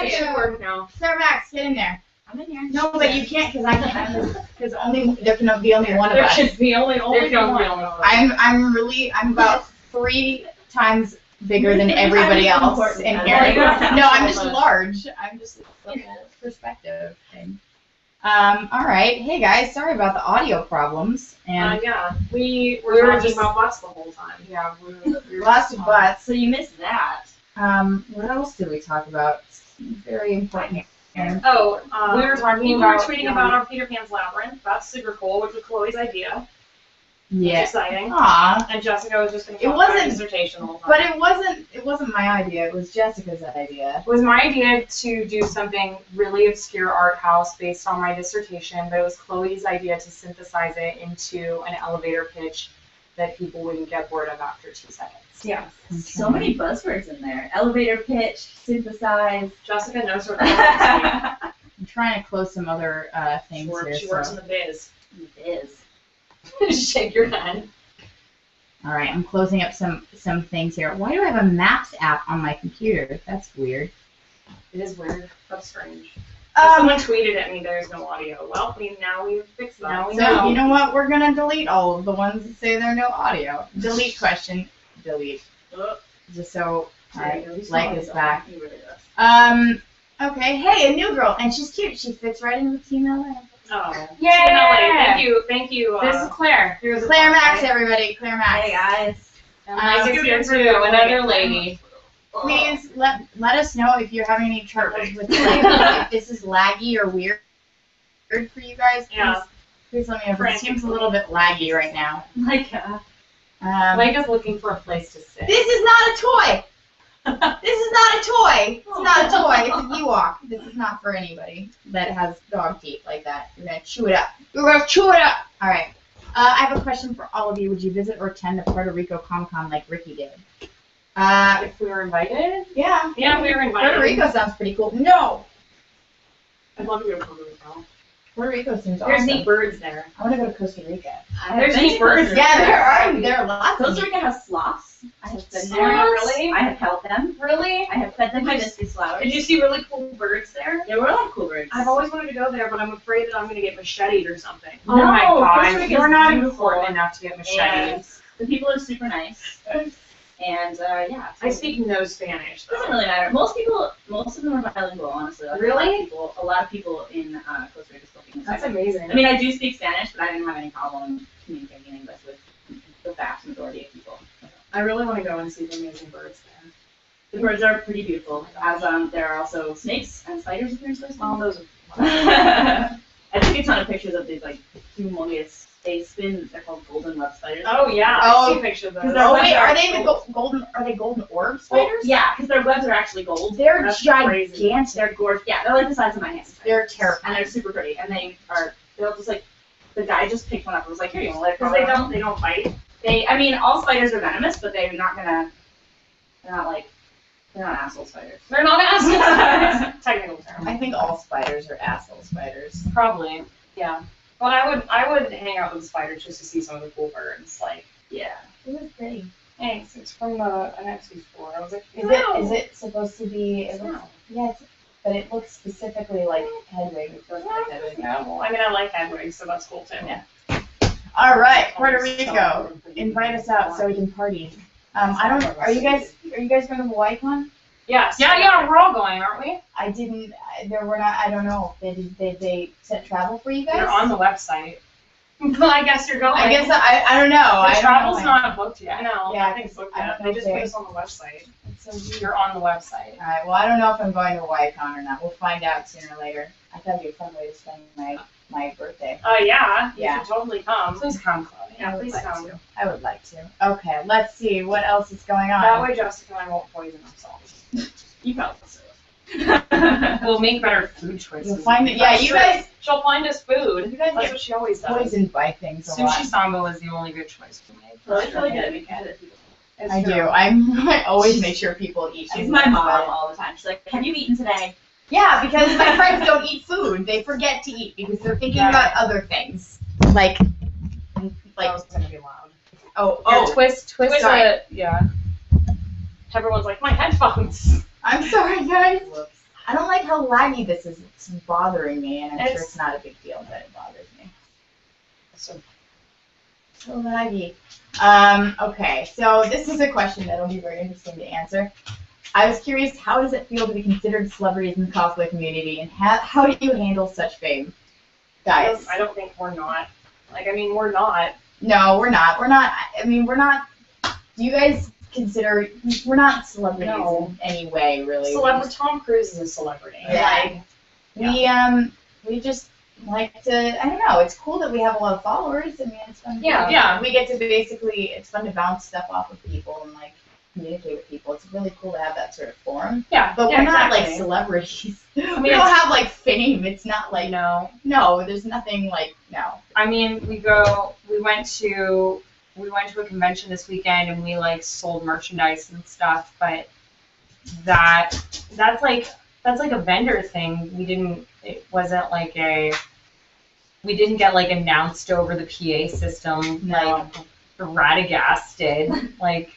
It should work now. Sir Max, get in there. I'm in here. No, but you can't because I can't. Because there can be only one of There us. should be only one. I'm about 3 times bigger than everybody else in here. No, I'm just large. I'm just a little perspective thing. All right. Hey guys, sorry about the audio problems. And Yeah, we were talking about butts the whole time. yeah, we lots of butts. So you missed that. What else did we talk about? Very important. Oh, we were tweeting about our Peter Pan's Labyrinth. That's super cool, which was Chloe's idea. Yeah. It's exciting. Aw. And Jessica was just going to It talk about wasn't- her dissertation the whole time. But it wasn't my idea. It was Jessica's idea. It was my idea to do something really obscure art house based on my dissertation, but it was Chloe's idea to synthesize it into an elevator pitch that people wouldn't get bored of after 2 seconds. Yeah. So many buzzwords in there. Elevator pitch, synthesize. Jessica knows her. I'm trying to close some other things here. She works in the biz. It is. Shake your head. All right, I'm closing up some things here. Why do I have a Maps app on my computer? That's weird. It is weird. That's strange. Someone tweeted at me there's no audio. Well, now we've fixed that. Now we know. So you know what? We're gonna delete all of the ones that say there's no audio. Delete question. Delete. Just so Leg is back. Okay. Hey, a new girl, and she's cute. She fits right in with Team LA. Oh. Yay! Thank you. This is Claire. Claire Max, everybody. Claire Max. Hey guys. And Mike is here too, another lady. Please let us know if you're having any troubles with if this is laggy or weird for you guys. Yeah. Please let me know. It seems a little bit laggy right now. Mike is looking for a place to sit. This is not a toy. This is not a toy. It's not a toy. It's a Ewok. This is not for anybody that has dog teeth like that. You're gonna chew it up. You're gonna chew it up. All right. I have a question for all of you. Would you visit or attend the Puerto Rico Comic-Con like Ricky did? If we were invited? Yeah. Yeah, we were invited. Puerto Rico sounds pretty cool. No. I'd love to go to Puerto Rico. Puerto Rico seems awesome. There's neat birds there. I want to go to Costa Rica. There's neat birds. Yeah, there are lots. Costa Rica has sloths. I have been there. Really? I have held them. Really? I have fed them hibiscus flowers. Did you see really cool birds there? There were a lot of cool birds. I've always wanted to go there, but I'm afraid that I'm going to get macheted or something. No, oh my Costa god, Rica's you're not beautiful. important enough to get macheted. And the people are super nice. And yeah. I speak no Spanish. It doesn't really matter. Most of them are bilingual, honestly. Like, Really? A lot of people in Costa Rica still speak That's Spanish. amazing. I mean, I do speak Spanish, but I didn't have any problem communicating in English with the vast majority of people. I really want to go and see the amazing birds there. The birds are pretty beautiful. As there are also snakes and spiders apparently. Well, those are I took a ton of pictures of these like humongous space spins. They're called golden web spiders. Oh yeah, I see pictures of those. Oh wait, are they the golden? Are they golden orb spiders? Well, yeah, because their webs are actually gold. They're That's gigantic. crazy. They're gorgeous. Yeah, they're like the size of my hands. They're terrifying. And they're super pretty. And they'll just like, the guy just picked one up and was like, here, you want to let it go? Because they don't bite. I mean, all spiders are venomous, but they're not asshole spiders. They're not assholes. Technical term. I think all spiders are asshole spiders. Probably. Yeah. But I would hang out with the spiders just to see some of the cool birds. Like, Yeah. It was pretty. thanks. It's from an Etsy store. I was like, Is it supposed to be? No. But it looks specifically like Hedwig. It doesn't like Hedwig. Yeah, well, I mean, I like Hedwig, so that's cool too. Yeah. All right, Puerto Rico. Invite us out so we can party. Are you guys going to HawaiiCon? Yes. Yeah, we're all going, aren't we? I didn't. I don't know. They set travel for you guys? They're on the website. Well, I guess you're going. I guess I don't know. The travel's not booked yet. No, Yeah, nothing's booked I yet. don't They know just if put they- us on the website. So weird. You're on the website. All right. Well, I don't know if I'm going to HawaiiCon or not. We'll find out sooner or later. I thought it'd be a fun way to spend my birthday. Yeah. Yeah. You should totally come. Please come, Chloe. Yeah, I would please like come. to. I would like to. Okay. Let's see what else is going on. That way Jessica and I won't poison ourselves. You probably will. We'll make better food choices. You'll find it. Yeah, you guys. She'll find us food. You guys That's get what she always does. poisoned by things a lot. Sushi Sambo is the only good choice for me. Chloe's really good at making good people. I do. I always make sure people eat. She's my mom all the time. She's like, have you eaten today? Yeah, because my friends don't eat food. They forget to eat because they're thinking about other things. Like That was gonna be loud. Oh, Twist sorry. yeah. Everyone's like, my headphones. I'm sorry, guys. I don't like how laggy this is. It's bothering me, and I'm sure it's not a big deal, but it bothers me. So laggy. Okay, so this is a question that'll be very interesting to answer. I was curious, how does it feel to be considered celebrities in the cosplay community, and how do you handle such fame? Guys. I don't think we're not. Like, I mean, we're not. No, we're not. We're not. I mean, we're not. Do you guys consider we're not celebrities in any way, really? Tom Cruise is a celebrity. Yeah. We just like to. I don't know. It's cool that we have a lot of followers. I mean, it's fun. Yeah. We get to basically. It's fun to bounce stuff off of people and like communicate with people. It's really cool to have that sort of forum. Yeah. But we're not exactly. like celebrities. I mean, we don't have like fame. It's not like no. There's nothing like no. I mean, we went to a convention this weekend and we like sold merchandise and stuff, but that's like a vendor thing. We didn't get like announced over the PA system like Radagast did. Like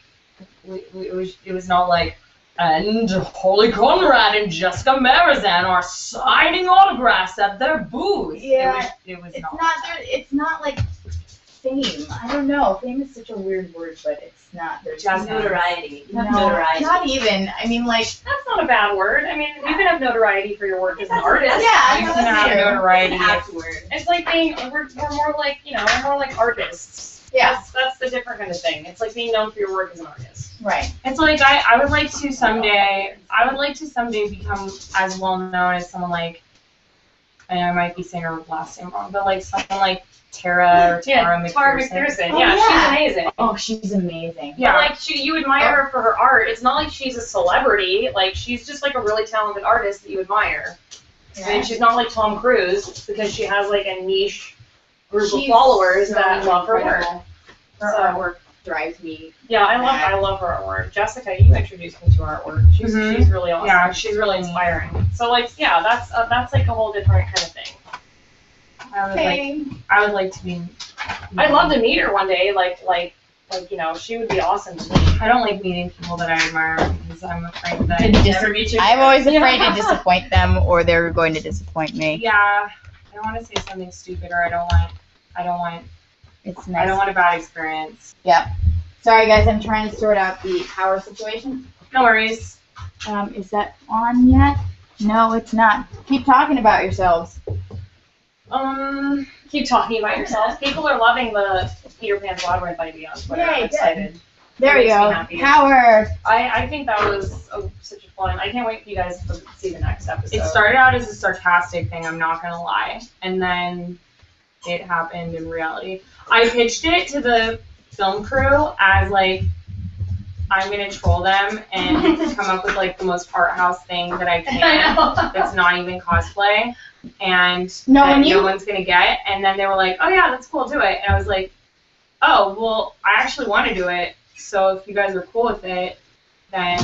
it was not like, and Holy Conrad and Jessica Marizan are signing autographs at their booth. Yeah, it was it's not. It's not like fame. I don't know. Fame is such a weird word, but it's not. There's Just notoriety. No, Notoriety. not even. I mean, like That's not a bad word. I mean, you can have notoriety for your work as an artist. Yeah, You no, can that's have true. notoriety. Afterward. It's like being we're more like we're more like artists. Yeah. That's the different kind of thing. It's like being known for your work as an artist. right. It's like I would like to someday become as well known as someone like, and I might be saying her last name wrong, but like someone like Tara McPherson. Tara McPherson. Oh, Yeah, yeah. she's amazing. Oh, she's amazing. Yeah. But like you admire her for her art. It's not like she's a celebrity. Like she's just like a really talented artist that you admire. And she's not like Tom Cruise because she has like a niche group of followers that love her work. Her So- artwork drives me. Yeah, I love her artwork. Jessica, you introduced me to her artwork. She's really awesome. Yeah, she's really inspiring. So like that's like a whole different kind of thing. I would like to be. I'd love to meet her one day. Like she would be awesome to meet. I don't like meeting people that I admire because I'm afraid that. I'm always afraid to disappoint them, or they're going to disappoint me. Yeah, I don't want to say something stupid, or I don't want. It's I nice. don't want a bad experience. Yep. Sorry, guys. I'm trying to sort out the power situation. No worries. Is that on yet? No, it's not. Keep talking about yourselves. Keep talking about yourself. People are loving the Peter Pan's Labyrinth idea on Twitter. Yay, I'm good. excited. There Makes we me go. happy. Power. I think that was such a fun. I can't wait for you guys to see the next episode. It started out as a sarcastic thing. I'm not gonna lie, and then it happened in reality. I pitched it to the film crew as like, I'm gonna troll them and come up with like the most art house thing that I can. I know. That's not even cosplay, and No, that when you- no one's gonna get. And then they were like, "Oh yeah, that's cool, do it." And I was like, "Oh well, I actually want to do it. So if you guys are cool with it, then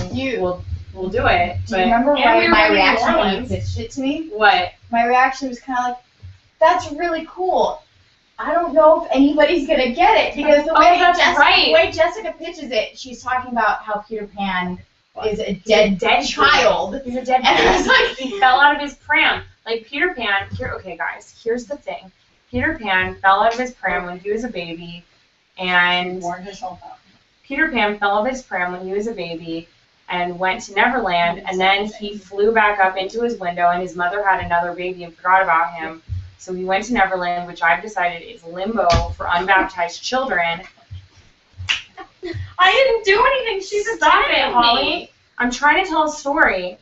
we'll do it." Do you remember and we were my in New reaction when you Orleans. pitched it to me? What? My reaction was kind of like, "That's really cool. I don't know if anybody's gonna get it because the way Jessica pitches it, she's talking about how Peter Pan is a dead child. He's a dead And I was like, he fell out of his pram. Like Peter Pan. Okay, guys. Here's the thing. Peter Pan fell out of his pram when he was a baby, and Peter Pan fell out of his pram when he was a baby and went to Neverland, and then he flew back up into his window, and his mother had another baby and forgot about him. So he went to Neverland, which I've decided is limbo for unbaptized children. I didn't do anything. She's Stop it, Holly. I'm trying to tell a story.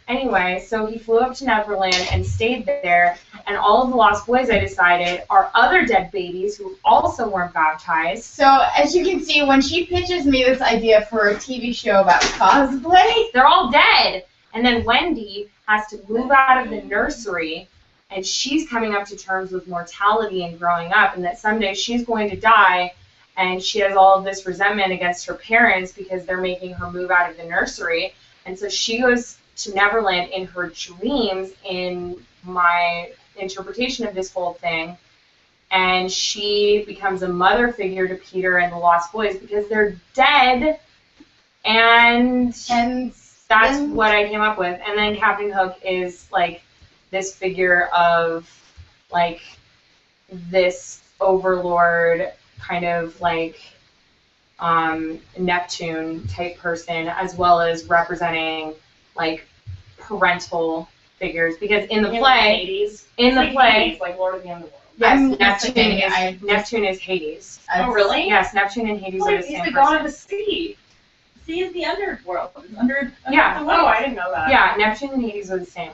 Anyway, so he flew up to Neverland and stayed there, and all of the Lost Boys, I decided, are other dead babies who also weren't baptized. So as you can see, when she pitches me this idea for a TV show about cosplay, They're all dead. And then Wendy has to move out of the nursery, and she's coming up to terms with mortality and growing up, and that someday she's going to die, and she has all of this resentment against her parents because they're making her move out of the nursery. And so she goes to Neverland in her dreams, in my interpretation of this whole thing, and she becomes a mother figure to Peter and the Lost Boys because they're dead, and that's what I came up with. And then Captain Hook is like this figure of like this overlord kind of like Neptune type person, as well as representing like parental figures, because in the play, like Lord of the Underworld. Yes, Neptune is Hades. Oh, really? Yes, Neptune and Hades are the same He's the person. god of the sea. Sea is the underworld. Under Yeah. the Oh, I didn't know that. Yeah, Neptune and Hades are the same.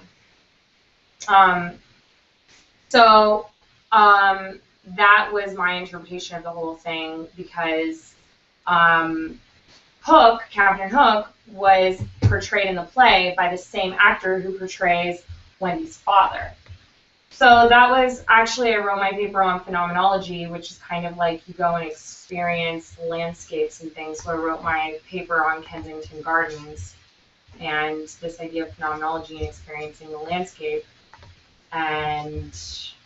So that was my interpretation of the whole thing, because Hook, Captain Hook, was portrayed in the play by the same actor who portrays Wendy's father. So that was actually, I wrote my paper on phenomenology, which is kind of like you go and experience landscapes and things. So I wrote my paper on Kensington Gardens and this idea of phenomenology and experiencing the landscape, and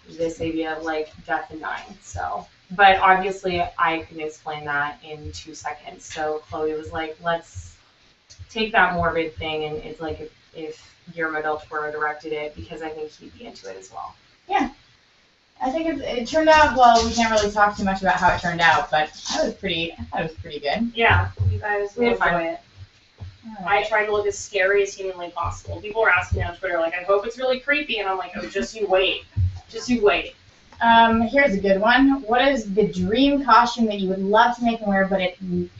this idea of like death and dying. So, but obviously I couldn't explain that in 2 seconds. So Chloe was like, let's take that morbid thing, and it's like if Guillermo del Toro directed it, because I think he'd be into it as well. Yeah. I think it turned out, well, we can't really talk too much about how it turned out, but I thought it was pretty good. Yeah, you guys We will had fun. enjoy it. I tried to look as scary as humanly possible. People were asking me on Twitter, like, I hope it's really creepy, and I'm like, oh, just you wait. Just you wait. Here's a good one. What is the dream costume that you would love to make and wear, but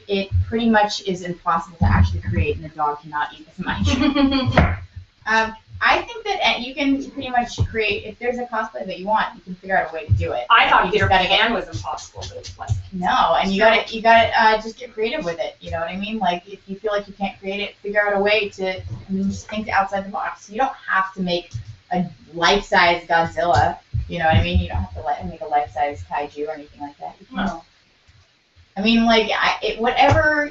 it pretty much is impossible to actually create, and the dog cannot eat as much? I think that you can pretty much create, if there's a cosplay that you want, you can figure out a way to do it. I thought You Peter just gotta Pan was impossible, but it wasn't. No, and you gotta just get creative with it. You know what I mean? Like, if you feel like you can't create it, figure out a way to, just think outside the box. You don't have to make a life-size Godzilla. You know what I mean? You don't have to make a life-size kaiju or anything like that. You can, No. I mean, like, whatever.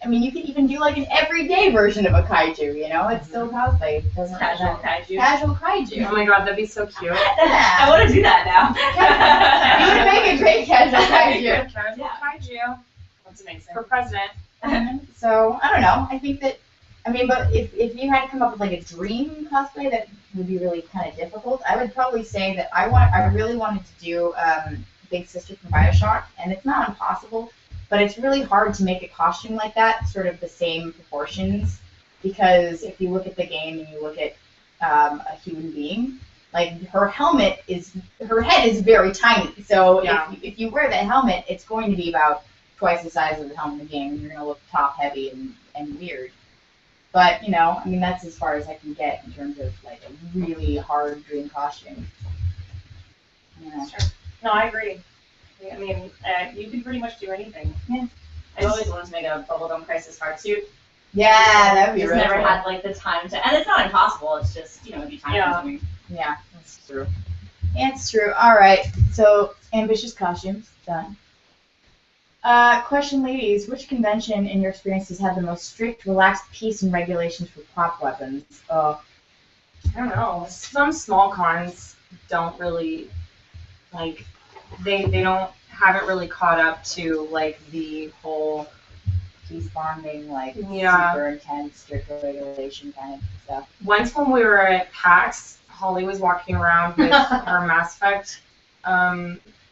I mean, you could even do like an everyday version of a kaiju. You know, it's still cosplay. It doesn't Casual kaiju. Casual kaiju. Oh my god, that'd be so cute. Yeah. I want to do that You would now. make a great casual kaiju. Kaiju That's amazing. for president. So I don't know. I think that, I mean, but if you had to come up with like a dream cosplay that would be really kind of difficult, I would probably say that I really wanted to do Big Sister from BioShock, and it's not impossible, but it's really hard to make a costume like that, sort of the same proportions, because if you look at the game and you look at a human being, like her head is very tiny. So Yeah. if you wear that helmet, it's going to be about twice the size of the helmet in the game, and you're going to look top heavy and weird. But, you know, I mean, that's as far as I can get in terms of like a really hard dream costume. Yeah. Sure. No, I agree. I mean, you can pretty much do anything. Yeah. I've always wanted to make a bubblegum crisis hard suit. Yeah, that would be Just really never cool. had like the time to, and it's not impossible. It's just it'd be time consuming. Yeah, that's true. Yeah, it's true. All right, so ambitious costumes done. Question, ladies: which convention, in your experience, has had the most strict, relaxed peace and regulations for prop weapons? I don't know. Some small cons don't really, like, they haven't really caught up to, like, the whole Peace bonding, like Yeah. super intense, strict regulation kind of stuff. Once when we were at PAX, Holly was walking around with her Mass Effect,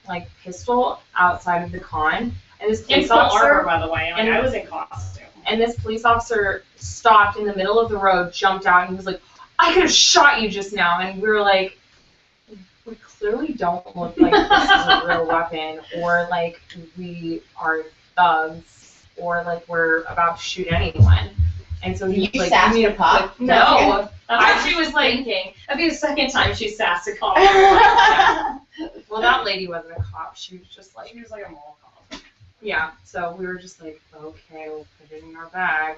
like, pistol outside of the con, and this In police full armor, officer, by the way. I was in costume. and this police officer stopped in the middle of the road, jumped out, and he was like, "I could have shot you just now," and we were like, we clearly don't look like this is a real weapon, or like we are thugs, or like we're about to shoot anyone. And so he You was like, sassed "You need the to cop?" put- No. She was like, that'd be the second time she sassed a cop. Well, that lady wasn't a cop. She was just like, She was like a mall cop. yeah. So we were just like, okay, we'll put it in our bag.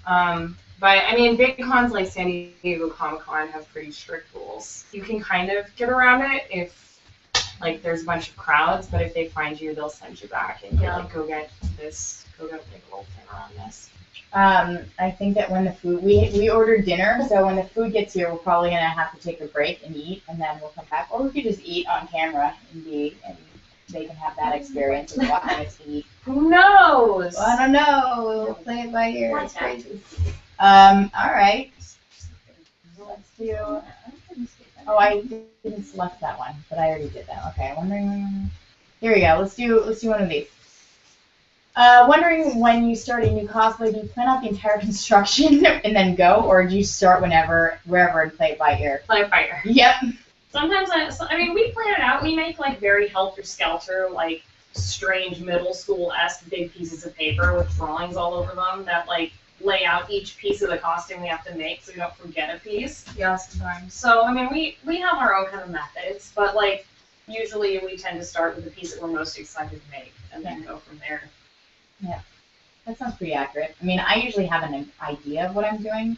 But I mean, big cons like San Diego Comic-Con have pretty strict rules. You can kind of get around it if like there's a bunch of crowds, but if they find you, they'll send you back and be like, go get this, go get like a little thing around this. I think that when the food, we ordered dinner, so when the food gets here, we're probably gonna have to take a break and eat, and then we'll come back, or we could just eat on camera and they can have that experience of watching us eat. Who knows? Well, I don't know. We'll play it by ear. It's crazy. All right. Let's do. Oh, I didn't select that one, but I already did that. Okay, I'm wondering. Here we go. Let's do one of these. Wondering when you start a new cosplay, do you plan out the entire construction and then go, or do you start wherever, and play it by ear? Play it by ear. Yep. Sometimes I mean, we plan it out. We make like very helter-skelter, like strange middle school-esque big pieces of paper with drawings all over them that like lay out each piece of the costume we have to make so we don't forget a piece. Yeah, sometimes. So, I mean, we have our own kind of methods, but like usually we tend to start with the piece that we're most excited to make and then go from there. Yeah, that sounds pretty accurate. I mean, I usually have an idea of what I'm doing,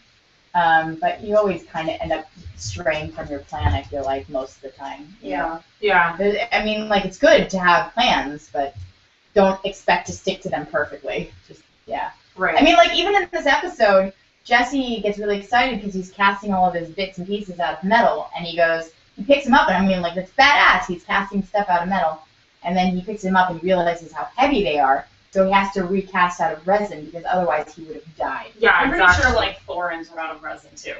but you always kind of end up straying from your plan, I feel like, most of the time. Yeah. Yeah. I mean, like, it's good to have plans, but don't expect to stick to them perfectly. Just, yeah. Right. I mean, like, even in this episode, Jesse gets really excited because he's casting all of his bits and pieces out of metal, and he picks them up, and I mean, like, that's badass. He's casting stuff out of metal, and then he picks them up and realizes how heavy they are. So he has to recast out of resin because otherwise he would have died. Yeah, I'm pretty exactly. sure like Thorns are out of resin too.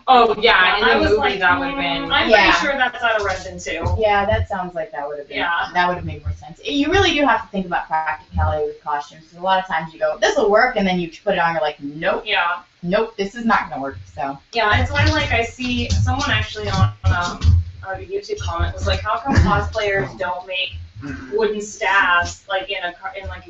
Oh yeah, in I the was movie like, that would have been. I'm pretty sure that's out of resin too. Yeah, that sounds like that would have been. Yeah. That would have made more sense. You really do have to think about practicality with costumes. Because a lot of times you go, this will work, and then you put it on, you're like, nope, Yeah. nope, this is not gonna work. So. Yeah, it's when like I see someone actually on a YouTube comment was like, how come cosplayers don't make wooden staffs like in a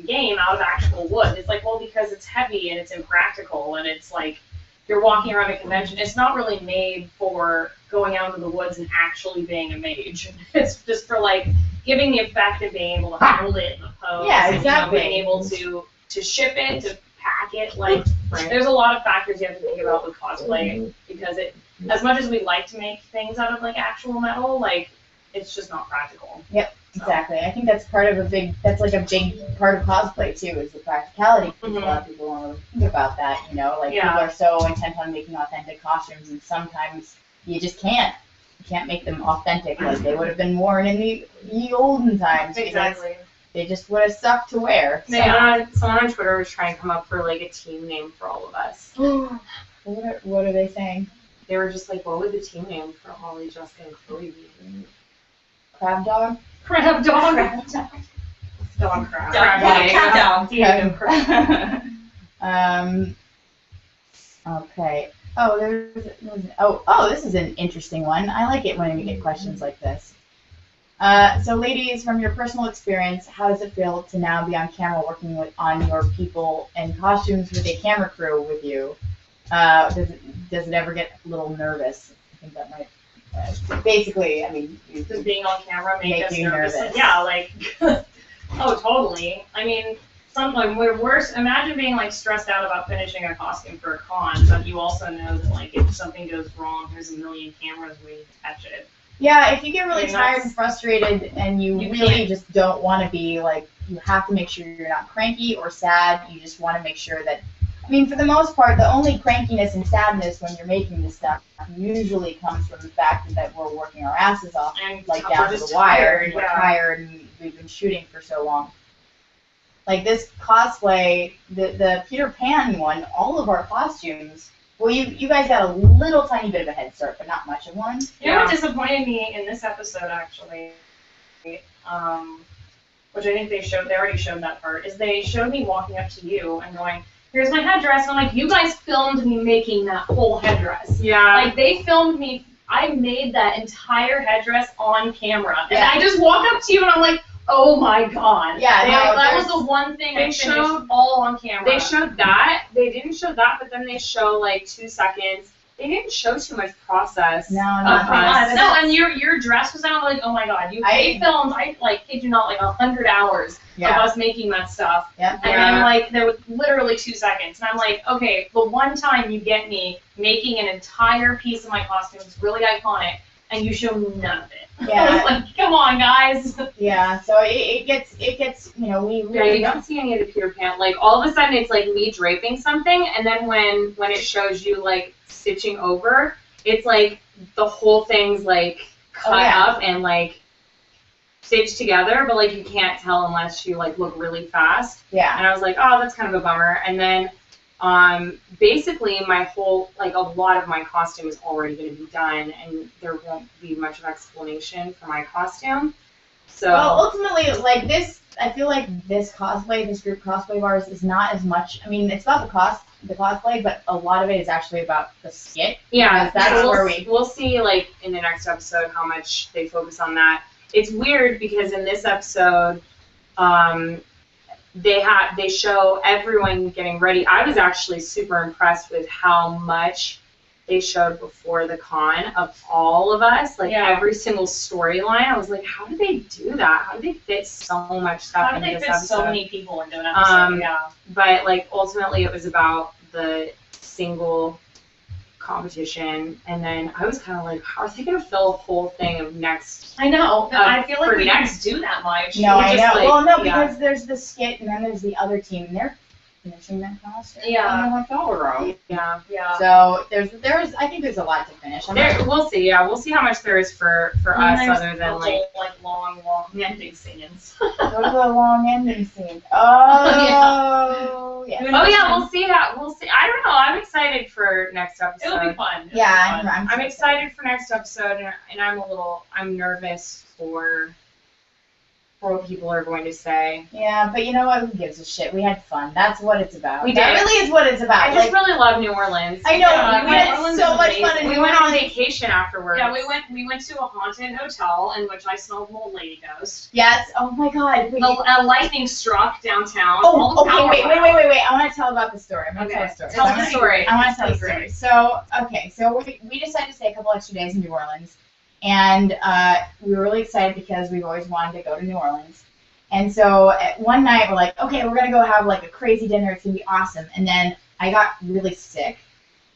game out of actual wood? It's like, well, because it's heavy and it's impractical and it's like you're walking around a convention. It's not really made for going out into the woods and actually being a mage. It's just for like giving the effect of being able to hold it in the pose. Yeah, and, exactly. being able to ship it, to pack it. Like Right. there's a lot of factors you have to think about with cosplay because it, as much as we like to make things out of like actual metal, like it's just not practical. Yep. Exactly. I think that's part of a big part of cosplay too, is the practicality. Because a lot of people don't really think about that, you know, like people are so intent on making authentic costumes, and sometimes you just can't. You can't make them authentic like they would have been worn in the olden times. Exactly. They just would have sucked to wear. So. Someone on Twitter was trying to come up for like a team name for all of us. What are they saying? They were just like, what would the team name for Holly, Jessica, and Chloe be? Crab dog? Crab dog. Dog crab. Crab dog. Okay. This is an interesting one. I like it when we get questions like this. So ladies, from your personal experience, how does it feel to now be on camera working on your people and costumes with a camera crew with you? Does it ever get a little nervous? I think that might, basically, I mean. Does being on camera make us you nervous? nervous? Yeah, like, oh, totally. I mean, sometimes we're worse. Imagine being like stressed out about finishing a costume for a con, but you also know that like if something goes wrong, there's a million cameras waiting to catch it. Yeah, if you get really I mean, tired and frustrated and you really can't. just don't want to be like, you have to make sure you're not cranky or sad. You just want to make sure that, I mean, for the most part, the only crankiness and sadness when you're making this stuff usually comes from the fact that we're working our asses off, And like we're down to just the wire, tired, and we're yeah. tired, and we've been shooting for so long. Like this cosplay, the Peter Pan one, all of our costumes. Well, you guys got a little tiny bit of a head start, but not much of one. You know what disappointed me in this episode, actually, which I think they already showed that part, is they showed me walking up to you and going, here's my headdress, and I'm like, you guys filmed me making that whole headdress. Yeah. Like, they filmed me, I made that entire headdress on camera, and Yeah. I just walk up to you and I'm like, oh my god. Yeah, no, that was the one thing I finished showed- all on camera. They showed that. They didn't show that, but then they show like 2 seconds. They didn't show too much process. No, of not us. much. No, and your dress was down. Like, oh my god, they filmed. I like kid you not, like 100 hours of us making that stuff. Yep. And then like there was literally 2 seconds, and I'm like, okay, the one time you get me making an entire piece of my costume, it's really iconic, and you show none of it. I Yeah. was like, come on, guys. Yeah, so it gets, you know, we Yeah, you don't see any of the Peter Pan. Like, all of a sudden, it's like me draping something, and then when it shows you, like, stitching over, it's like the whole thing's, like, cut up and, like, stitched together, but, like, you can't tell unless you, like, look really fast. Yeah. And I was like, oh, that's kind of a bummer. And then, basically, my whole, like, a lot of my costume is already going to be done, and there won't be much of explanation for my costume. So. Well, ultimately, like this, I feel like this group cosplay of ours is not as much. I mean, it's about the cosplay, but a lot of it is actually about the skit. Yeah, that's so where we'll see, like, in the next episode how much they focus on that. It's weird because in this episode, they show everyone getting ready. I was actually super impressed with how much they showed before the con of all of us, like every single storyline. I was like, how did they do that? How did they fit so much stuff into this episode? How did they fit so many people into an episode? But, like, ultimately it was about the single competition, and then I was kind of like, how are they going to fill a whole thing of next? I know. I feel like we didn't do that much. No, I know. Like, well, no, because there's the skit, and then there's the other team, and they're finishing that costume. Yeah. Yeah. Yeah. So there's I think there's a lot to finish. We'll see. Yeah, we'll see how much there is for us, other than like long ending scenes. Those are the long ending scenes. Oh yeah. Oh yeah, we'll see that. We'll see. I don't know. I'm excited for next episode. It'll be fun. Yeah, I'm excited for next episode, and I'm nervous for what people are going to say. Yeah, but you know what? Who gives a shit? We had fun. That's what it's about. We That did. really is what it's about. I just really love New Orleans. I know. Yeah, we had Orleans so is much amazing. fun. We went on vacation afterwards. Yeah, we went to a haunted hotel in which I smelled an old lady ghost. Yes. Oh my God. Wait. A lightning struck downtown. Oh, okay. Wait. I want to tell about the story. I'm gonna tell the story. Tell the story. I want to tell the story. So, so we decided to stay a couple extra days in New Orleans, and we were really excited because we've always wanted to go to New Orleans. And so one night we're like, okay, we're gonna go have like a crazy dinner. It's gonna be awesome. And then I got really sick.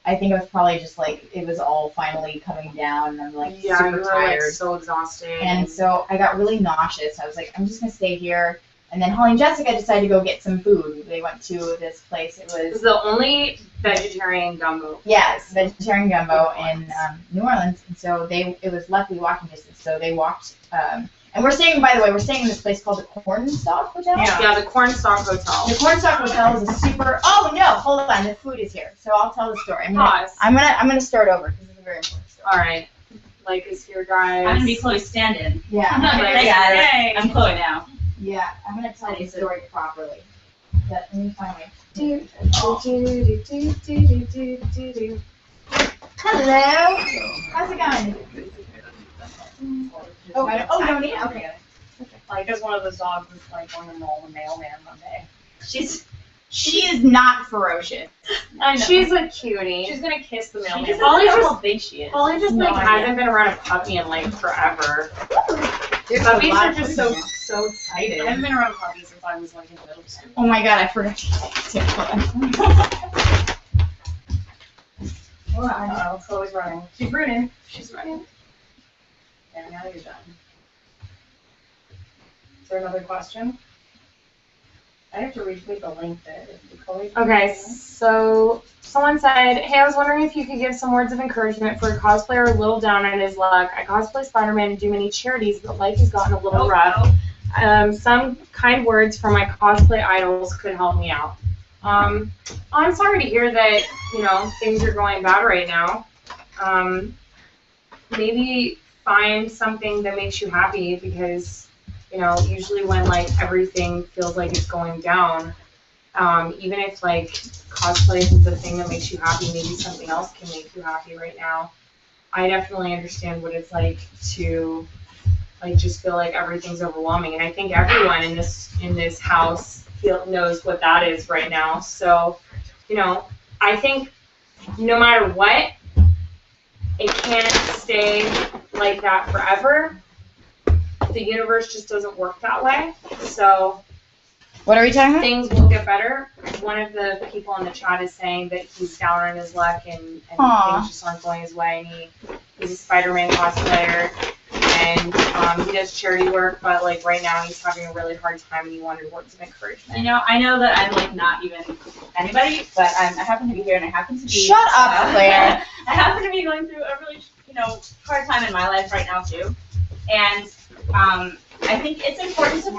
I think it was probably just like it was all finally coming down, and I'm like super tired, like, so exhausted. And so I got really nauseous. I was like, I'm just gonna stay here. And then Holly and Jessica decided to go get some food. They went to this place. It was the only vegetarian gumbo. Yes, vegetarian gumbo in New Orleans. And so it was luckily walking distance. So they walked. And we're staying, by the way, in this place called the Cornstalk Hotel. Yeah, the Cornstalk Hotel. The Cornstalk Hotel is a super. Oh no, hold on, the food is here. So I'll tell the story. I'm gonna start over because it's a very important story. All right, like is here, guys. I'm gonna be Chloe stand-in. Yeah. Hey guys, I'm Chloe now. Yeah, I'm gonna tell the story properly. Let me find my. Hello. How's it going? No need. Okay. Like, just one of those dogs was like going to maul the mailman one day. She is not ferocious. I know. She's a cutie. She's gonna kiss the She mailman. just Holly doesn't know just- how big she is. Holly just No like idea. hasn't been around a puppy in like forever. There's a Puppies lot are of just food so here. excited. I haven't been around puppies since I was like in middle school. Oh my God, I forgot to Oh, Chloe's running. She's running. She's right. Yeah, now you're done. Is there another question? I have to retweet the link there. Chloe. Okay, so someone said, hey, I was wondering if you could give some words of encouragement for a cosplayer a little down on his luck. I cosplay Spider-Man and do many charities, but life has gotten a little rough. Some kind words from my cosplay idols could help me out. I'm sorry to hear that, things are going bad right now. Maybe find something that makes you happy because, usually when, like, everything feels like it's going down, even if, like, cosplay is the thing that makes you happy, maybe something else can make you happy right now. I definitely understand what it's like to, like, just feel like everything's overwhelming, and I think everyone in this house knows what that is right now. So, I think no matter what, it can't stay like that forever. The universe just doesn't work that way. So What are we talking about? things will get better. One of the people in the chat is saying that he's down on his luck and Aw. things just aren't going his way, and He's a Spider-Man cosplayer, and he does charity work, but like right now he's having a really hard time and he wanted words of encouragement. You know, I know that I'm like not even anybody, but I happen to be here and I happen to be. Shut up, Claire. I happen to be going through a really, hard time in my life right now too. And I think it's important to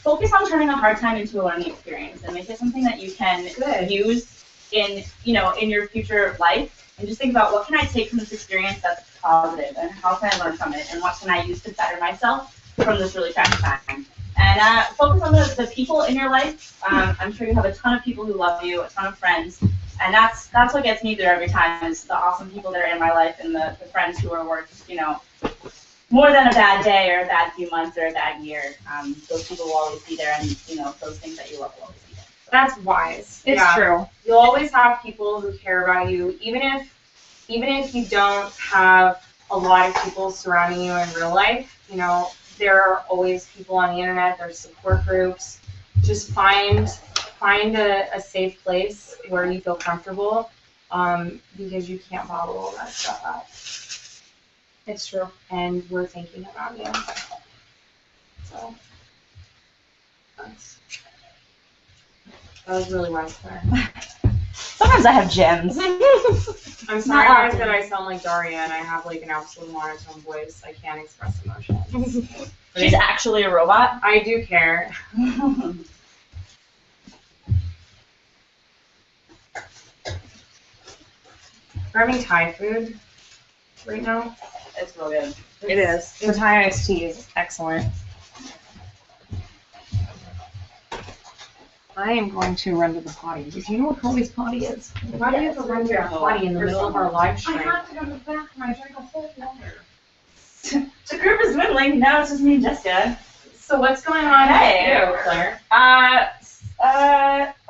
focus on turning a hard time into a learning experience and make it something that you can use in your future life. And just think about what can I take from this experience that's positive, and how can I learn from it, and what can I use to better myself from this really tragic time. And focus on the people in your life. I'm sure you have a ton of people who love you, a ton of friends, and that's what gets me through every time is the awesome people that are in my life and the friends who are worth more than a bad day or a bad few months or a bad year. Those people will always be there, and those things that you love will always be there. That's wise. It's true. You'll always have people who care about you, even if you don't have a lot of people surrounding you in real life. There are always people on the internet. There's support groups. Just find a safe place where you feel comfortable, because you can't bottle all that stuff up. It's true. And we're thinking about you. So that was really wise, Claire. Sometimes I have gems. I'm sorry, guys, that I sound like Daria and I have like an absolute monotone voice. I can't express emotions. She's actually a robot. I do care. We're having Thai food right now. It's real good. It is. The Thai iced tea is excellent. I am going to run to the potty. Do you know what Chloe's potty is? Why do you have to run to your potty in the middle of our live stream? I have to go to the bathroom. I drank a whole water. The group is dwindling. Now it's just me and Jessica. So what's going on Hey. with you, Claire?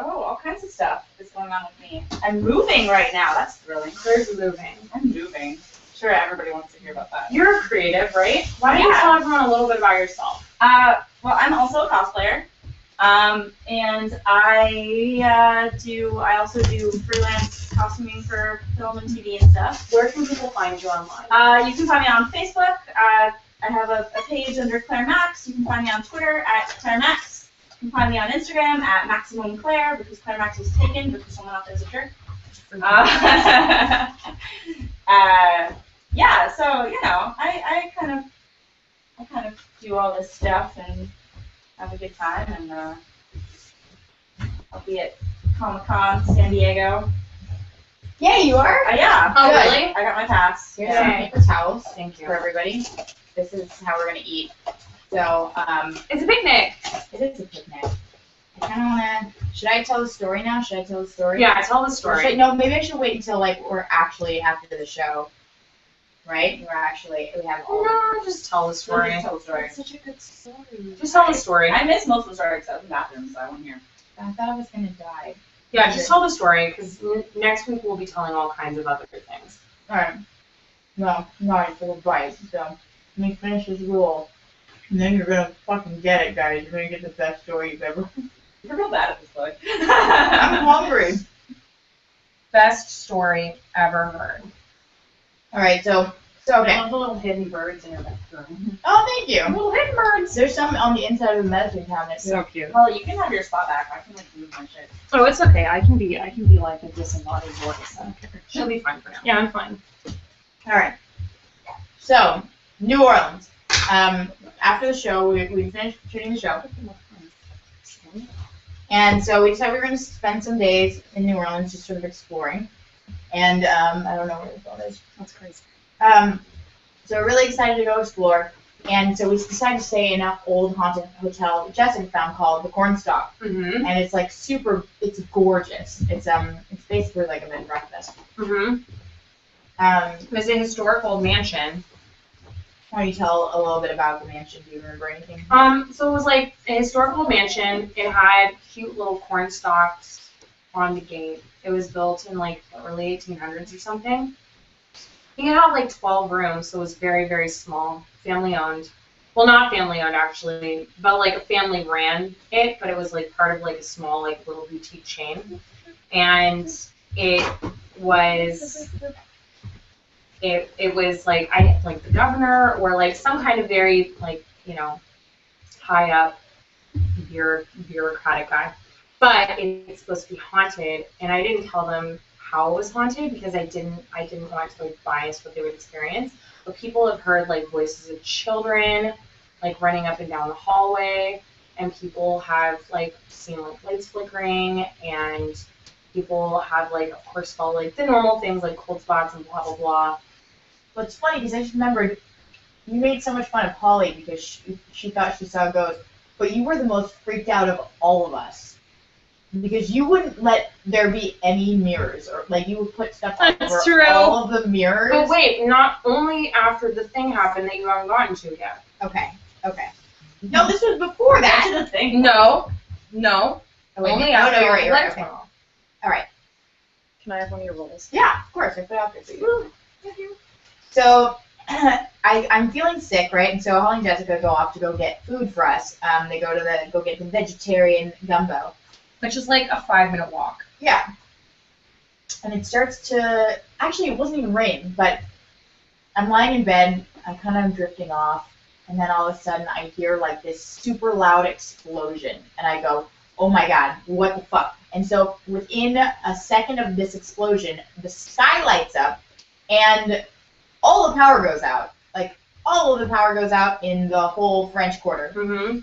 All kinds of stuff is going on with me. I'm moving right now. That's thrilling. Claire's moving. I'm moving. Sure, everybody wants to hear about that. You're creative, right? Why don't you Yeah. tell everyone a little bit about yourself? Well, I'm also a cosplayer. And I also do freelance costuming for film and TV and stuff. Where can people find you online? You can find me on Facebook. I have a page under Claire Max. You can find me on Twitter at Claire Max. You can find me on Instagram at Maximum Claire, because Claire Max was taken because someone out there's a jerk. Yeah, so I kind of do all this stuff and have a good time, and I'll be at Comic-Con San Diego. Yeah, you are? Yeah. Oh, Good. really? I got my pass. Here's some paper towels Thank you. for everybody. This is how we're gonna eat. So, It's a picnic. it is a picnic. I kind of wanna. Should I tell the story now? Should I tell the story? Yeah, tell the Or story. should, no, maybe I should wait until we're actually after the show. Right? We have all. No, just tell the story. Just tell the story. It's such a good story. Just tell the story. I missed most of the story because I was in the bathroom, so I wasn't here. I thought I was gonna die. Yeah, just tell the story, because next week we'll be telling all kinds of other things. Alright. No, not for the bite. So, let me finish this roll. And then you're gonna fucking get it, guys. You're gonna get the best story you've ever. You're real bad at this book. I'm hungry. Best story ever heard. Alright, so I okay. love the little hidden birds in your bathroom. Oh, thank you. Little hidden birds. There's some on the inside of the medicine cabinet. So cute. Well, you can have your spot back. I can move my shit. Oh, it's okay. I can be like a disembodied voice. I don't care. She'll be fine for now. Yeah, I'm fine. Alright. So, New Orleans. After the show, we finished shooting the show. And so we decided we were going to spend some days in New Orleans just sort of exploring. And I don't know where the phone is. That's crazy. So we're really excited to go explore. And so we decided to stay in an old haunted hotel that Jessica found called the Cornstalk. Mm-hmm. And it's like it's gorgeous. It's basically like a bed and breakfast. Mm-hmm. It was a historical mansion. Why don't you tell a little bit about the mansion? Do you remember anything? So it was like a historical mansion. It had cute little corn stalks on the gate. It was built in like the early 1800s or something. It had like 12 rooms, so it was very, very small. Family owned. Well, not family owned actually, but like a family ran it, but it was like part of like a small like little boutique chain. And it was it was like like the governor or like some kind of very like, you know, high up bureaucratic guy. But it's supposed to be haunted, and I didn't tell them how it was haunted because I didn't want to like bias what they would experience. But people have heard like voices of children like running up and down the hallway, and people have like seen like lights flickering, and people have like of course felt like the normal things like cold spots and blah blah blah. Well, it's funny because I just remembered you made so much fun of Polly because she thought she saw a ghost, but you were the most freaked out of all of us because you wouldn't let there be any mirrors, or like you would put stuff That's over true. all of the mirrors. But wait, not only after the thing happened that you haven't gotten to yet. Okay. No, this was before That's that. the thing. No. Oh, wait, Only no, after you're right. lights Okay. went off. All right. Can I have one of your rolls? Yeah, of course. I put it out there for you. So I'm feeling sick, right? And so Holly and Jessica go off to go get food for us. They go get the vegetarian gumbo. Which is like a 5-minute walk. Yeah. And it starts to actually it wasn't even raining, but I'm lying in bed. I kind of am drifting off, and then all of a sudden I hear like this super loud explosion, and I go, "Oh my god, what the fuck?" And so within a second of this explosion, the sky lights up, and all the power goes out. Like, all of the power goes out in the whole French Quarter. Mm-hmm.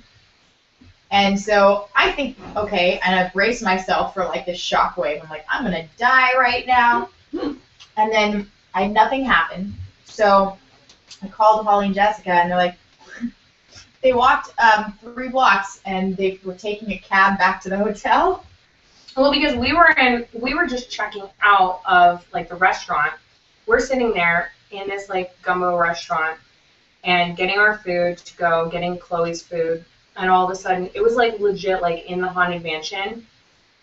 And so I think, okay, and I brace myself for, like, this shockwave. I'm like, I'm going to die right now. And then nothing happened. So I called Holly and Jessica, and they're like, they walked 3 blocks, and they were taking a cab back to the hotel. Well, because we were just checking out of like the restaurant. We're sitting there in this like gumbo restaurant and getting our food to go, getting Chloe's food, and all of a sudden it was like legit like in the haunted mansion.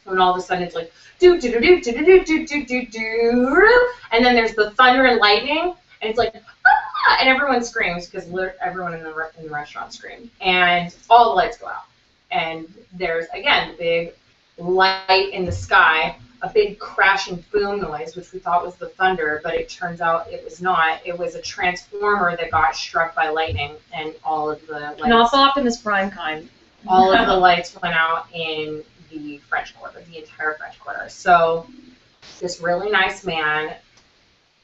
And all of a sudden it's like do do do do do do do do do do, and then there's the thunder and lightning, and it's like ah! And everyone screams because everyone in the restaurant screamed, and all the lights go out, and there's again the big light in the sky, a big crashing boom noise, which we thought was the thunder, but it turns out it was not. It was a transformer that got struck by lightning, and all of the lights. Not so Optimus Prime kind. All of the lights went out in the French Quarter, the entire French Quarter. So this really nice man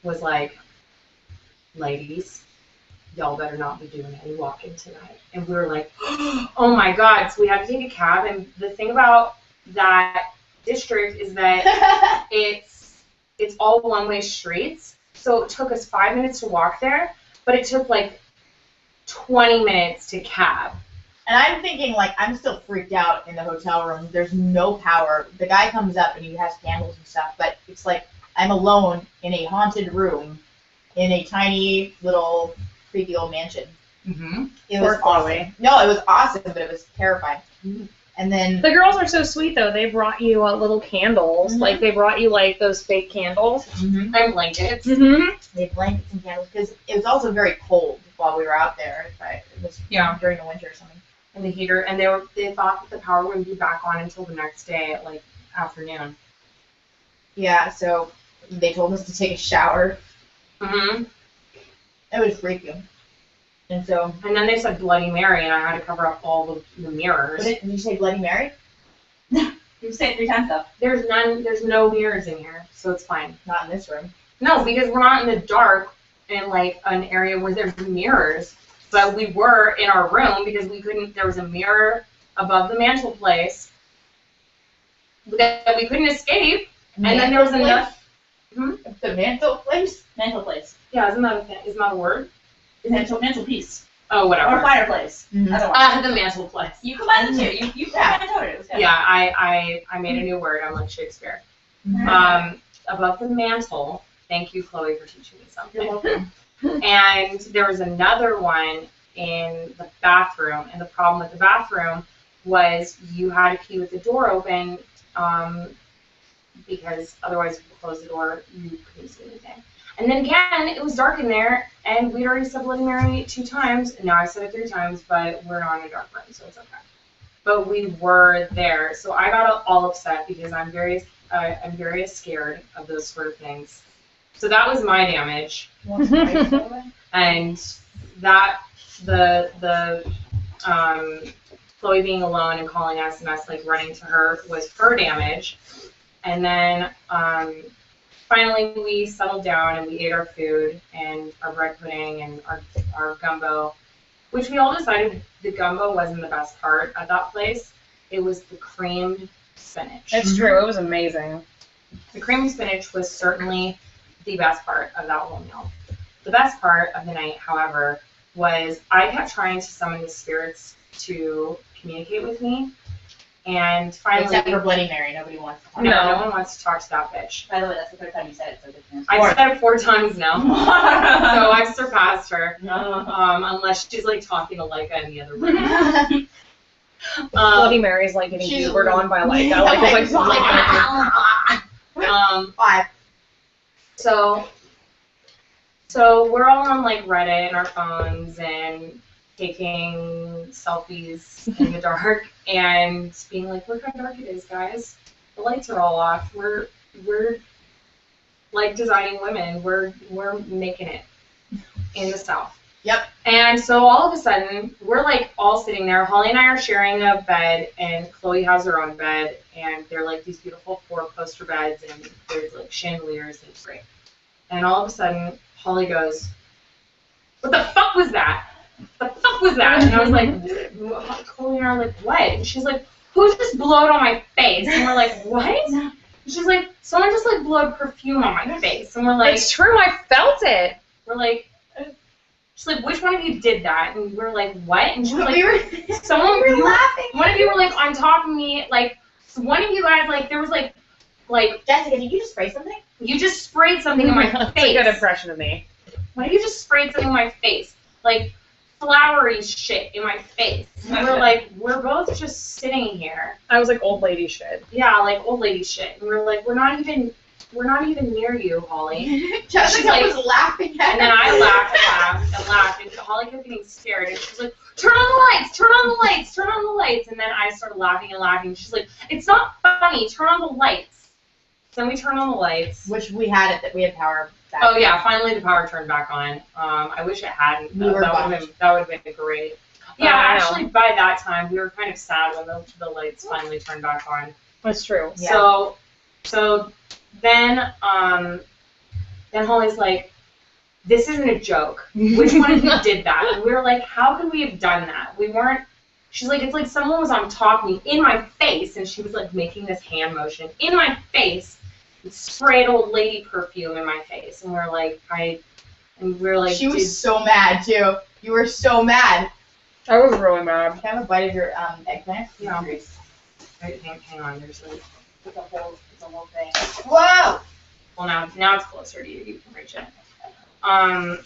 was like, "Ladies, y'all better not be doing any walking tonight." And we were like, "Oh my god!" So we had to take a cab, and the thing about that district is that it's all one-way streets, so it took us 5 minutes to walk there, but it took like 20 minutes to cab. And I'm thinking, like, I'm still freaked out in the hotel room. There's no power. The guy comes up and he has candles and stuff, but it's like I'm alone in a haunted room in a tiny little creepy old mansion. Mm-hmm. It was Poor awesome. Chloe. No, it was awesome, but it was terrifying. Mhm. And then The girls are so sweet though. They brought you little candles. Mhm. Like they brought you like those fake candles. And blankets. Mm-hmm. they had blankets and candles because it was also very cold while we were out there. It was during the winter or something. And the heater, and they thought that the power wouldn't be back on until the next day at like afternoon. Yeah, so they told us to take a shower. Mm-hmm. It was freaky. And so, And then they said Bloody Mary, and I had to cover up all the mirrors. did you say Bloody Mary? You say it 3 times though. There's no mirrors in here, so it's fine. Not in this room. No, because we're not in the dark in like an area where there's mirrors. But we were in our room because we couldn't. There was a mirror above the mantelpiece that we couldn't escape. And then there was another. The mantelpiece? Mental place. Yeah, isn't that a word? Mental piece. Oh, Or whatever. fireplace. Mhm. Otherwise. The mantelpiece. You combined the 2. You Yeah. kind of told it. It was good. Yeah, I made a new word. I'm like Shakespeare. Above the mantle. Thank you, Chloe, for teaching me something. You're welcome. And there was another one in the bathroom, and the problem with the bathroom was you had to pee with the door open, because otherwise if you close the door, you couldn't see anything. And then again, it was dark in there, and we'd already said Bloody Mary 2 times, and now I said it 3 times, but we're not in a dark room, so it's okay. But we were there, so I got all upset because I'm very scared of those sort of things. So that was my damage. And that Chloe being alone and calling SMS, like running to her, was her damage. And then finally we settled down and we ate our food and our bread pudding and our gumbo, which we all decided the gumbo wasn't the best part at that place. It was the creamed spinach. It's true. It was amazing. The creamed spinach was certainly the best part of that whole meal. The best part of the night, however, was I kept trying to summon the spirits to communicate with me. And finally, except for Bloody Mary, nobody wants to talk. No one wants to talk to that bitch. By the way, that's the third time you said it, so good chance. I've said it 4 times now, so I've surpassed her. Unless she's like talking to Leica in the other room. Bloody Mary's like getting Ubered on by Leica. Like, 5. So we're all on like Reddit and our phones and taking selfies in the dark and being like, look how dark it is, guys. The lights are all off. We're like designing women. We're making it in the South. Yep. And so all of a sudden, we're like all sitting there. Holly and I are sharing a bed, and Chloe has her own bed, and they're like these beautiful 4-poster beds, and there's like chandeliers, and it's great. And all of a sudden, Holly goes, "What the fuck was that? What the fuck was that?" And I was like, Chloe and I are like, "What?" And she's like, "Who just blowed on my face?" And we're like, "What?" And she's like, "Someone just like blowed perfume on my face." And we're like, it's true. I felt it. we're like, she's like, "Which one of you did that?" And we're like, "What?" And she's like, we were laughing. one of you were like on top of me, like one of you guys, like there was like Jessica, did you just spray something? you just sprayed something in my That's face. a good impression of me. One of you just sprayed something in my face, like flowery shit in my face. And we're like, we're both just sitting here. I was like old lady shit. Yeah, like old lady shit. And we're like, we're not even near you, Holly. Jessica like- was laughing at And then I laughed, and Holly kept getting scared, and she's like, turn on the lights, turn on the lights, turn on the lights. And then I started laughing and laughing. She's like, it's not funny, turn on the lights. So then we turned on the lights. Which we had power back. Oh yeah, finally the power turned back on. I wish it hadn't. We were that would have been great. Yeah, actually by that time we were kind of sad when the lights finally turned back on. That's true. Yeah. So then Holly's like, this isn't a joke. Which one of you did that? And we were like, how could we have done that? We weren't. She's like, it's like someone was on top of me in my face, and she was like making this hand motion in my face, and sprayed old lady perfume in my face, and we're like, she was so mad too. You were so mad. I was really mad. Can I have a bite of your eggplant? Yeah. Hang on, there's like it's a whole thing. Whoa! Well now it's closer to you. You can reach it. Oh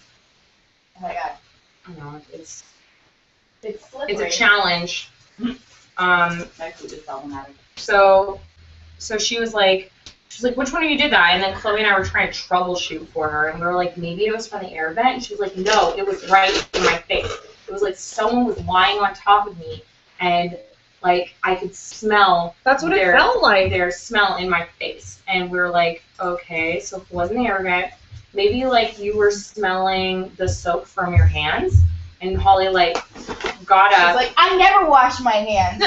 my god. I know it's slippery. it's a challenge. My food is problematic. So she was like, which one of you did that? And then Chloe and I were trying to troubleshoot for her, and we were like, maybe it was from the air vent. And she was like, no, it was right in my face. It was like someone was lying on top of me, and like I could smell. That's what it felt like. Their smell in my face, and we were like, okay, so if it wasn't the air vent, maybe like you were smelling the soap from your hands. And Holly like got up. She's like, I never wash my hands.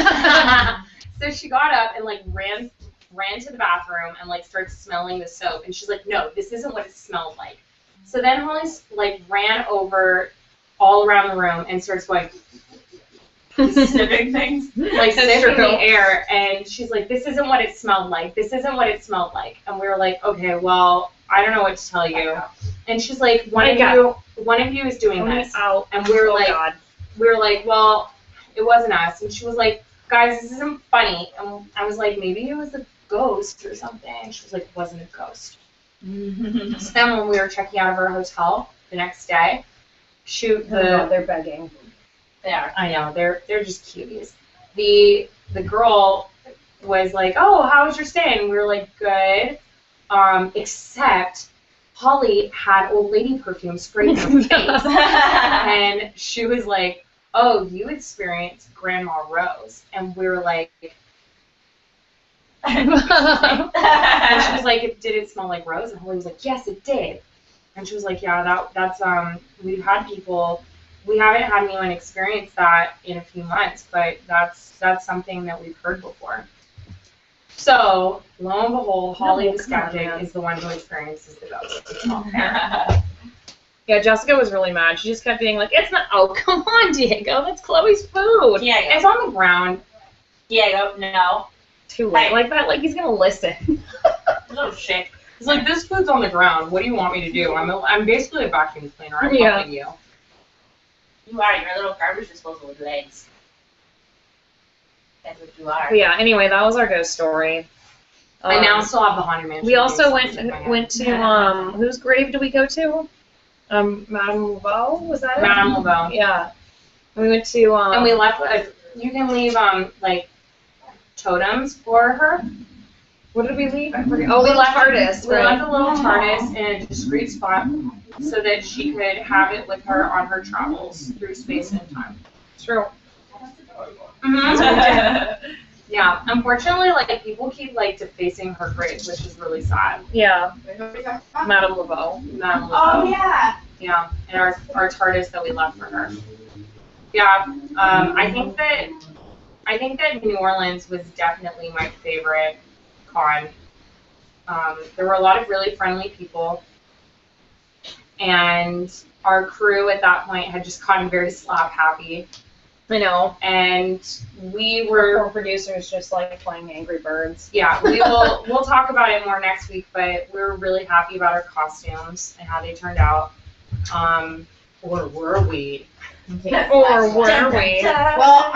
So she got up and like ran to the bathroom and like started smelling the soap. And she's like, no, this isn't what it smelled like. So then Holly like ran over all around the room and starts going sniffing things, like sniffing the air. And she's like, this isn't what it smelled like. This isn't what it smelled like. And we were like, okay, well, I don't know what to tell you. And she's like, one of you is doing this. And we were like, well, it wasn't us. And she was like, guys, this isn't funny. And I was like, maybe it was a ghost or something. And she was like, it wasn't a ghost. So then when we were checking out of our hotel the next day, they're begging. Yeah, I know. They're just cuties. The girl was like, oh, how was your stay? And we were like, good. Except Holly had old lady perfume sprayed in her face. And she was like, oh, you experienced Grandma Rose. And we were like, And she was like, did it smell like rose? And Holly was like, yes, it did. And she was like, yeah, that's we've had people, we haven't had anyone experience that in a few months, but that's something that we've heard before. So, lo and behold, Holly the skeptic is the one who experiences the ghost. It's not fair. Yeah, Jessica was really mad. She just kept being like, it's not, oh, come on, Diego, that's Chloe's food. Diego. It's on the ground. Diego, no. Too late. Like that, like he's gonna listen. Little shit. It's like, this food's on the ground. What do you want me to do? I'm basically a vacuum cleaner. I'm Yeah. helping you. You are your little garbage disposal with legs. That's what you are. But yeah, anyway, that was our ghost story. I now still have the Haunted Mansion. We also case in my head. went to, whose grave did we go to? Madame Laveau, was that it? Madame Laveau. Yeah. We went to, And we left, you can leave, like, totems for her. what did we leave? I forget. Oh, we left TARDIS, We right? left a little TARDIS in a discreet spot so that she could have it with her on her travels through space and time. True. Mm-hmm. Yeah, unfortunately, like, people keep, like, defacing her grave, which is really sad. Yeah, Oh, Madame Laveau. Madame Laveau. yeah. Yeah, and our TARDIS that we left for her. Yeah, I think that New Orleans was definitely my favorite con. There were a lot of really friendly people, and our crew at that point had just gotten very slap happy. I know. And we were, Poor producers just like playing Angry Birds. yeah, we'll talk about it more next week, but we were really happy about our costumes and how they turned out. Or were we? Or were we? Well,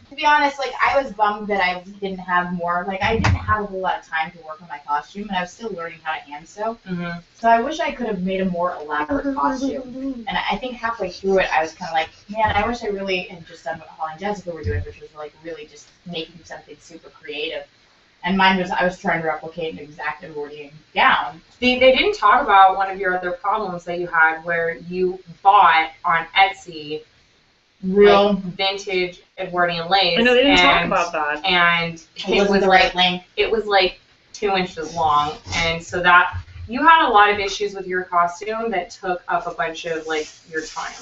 to be honest, like, I was bummed that I didn't have more, like, I didn't have a whole lot of time to work on my costume, and I was still learning how to hand sew. Mm-hmm. So I wish I could have made a more elaborate costume. And I think halfway through it, I was kind of like, man, I wish I really had just done what Holly and Jessica were doing, which was, like, really just making something super creative. And mine was, I was trying to replicate an exact Edwardian gown. They didn't talk about one of your other problems that you had where you bought on Etsy Real. like, vintage Edwardian lace. I know they didn't talk and- about that. And It wasn't the right length. it was like 2 inches long, and so that you had a lot of issues with your costume that took up a bunch of like your time.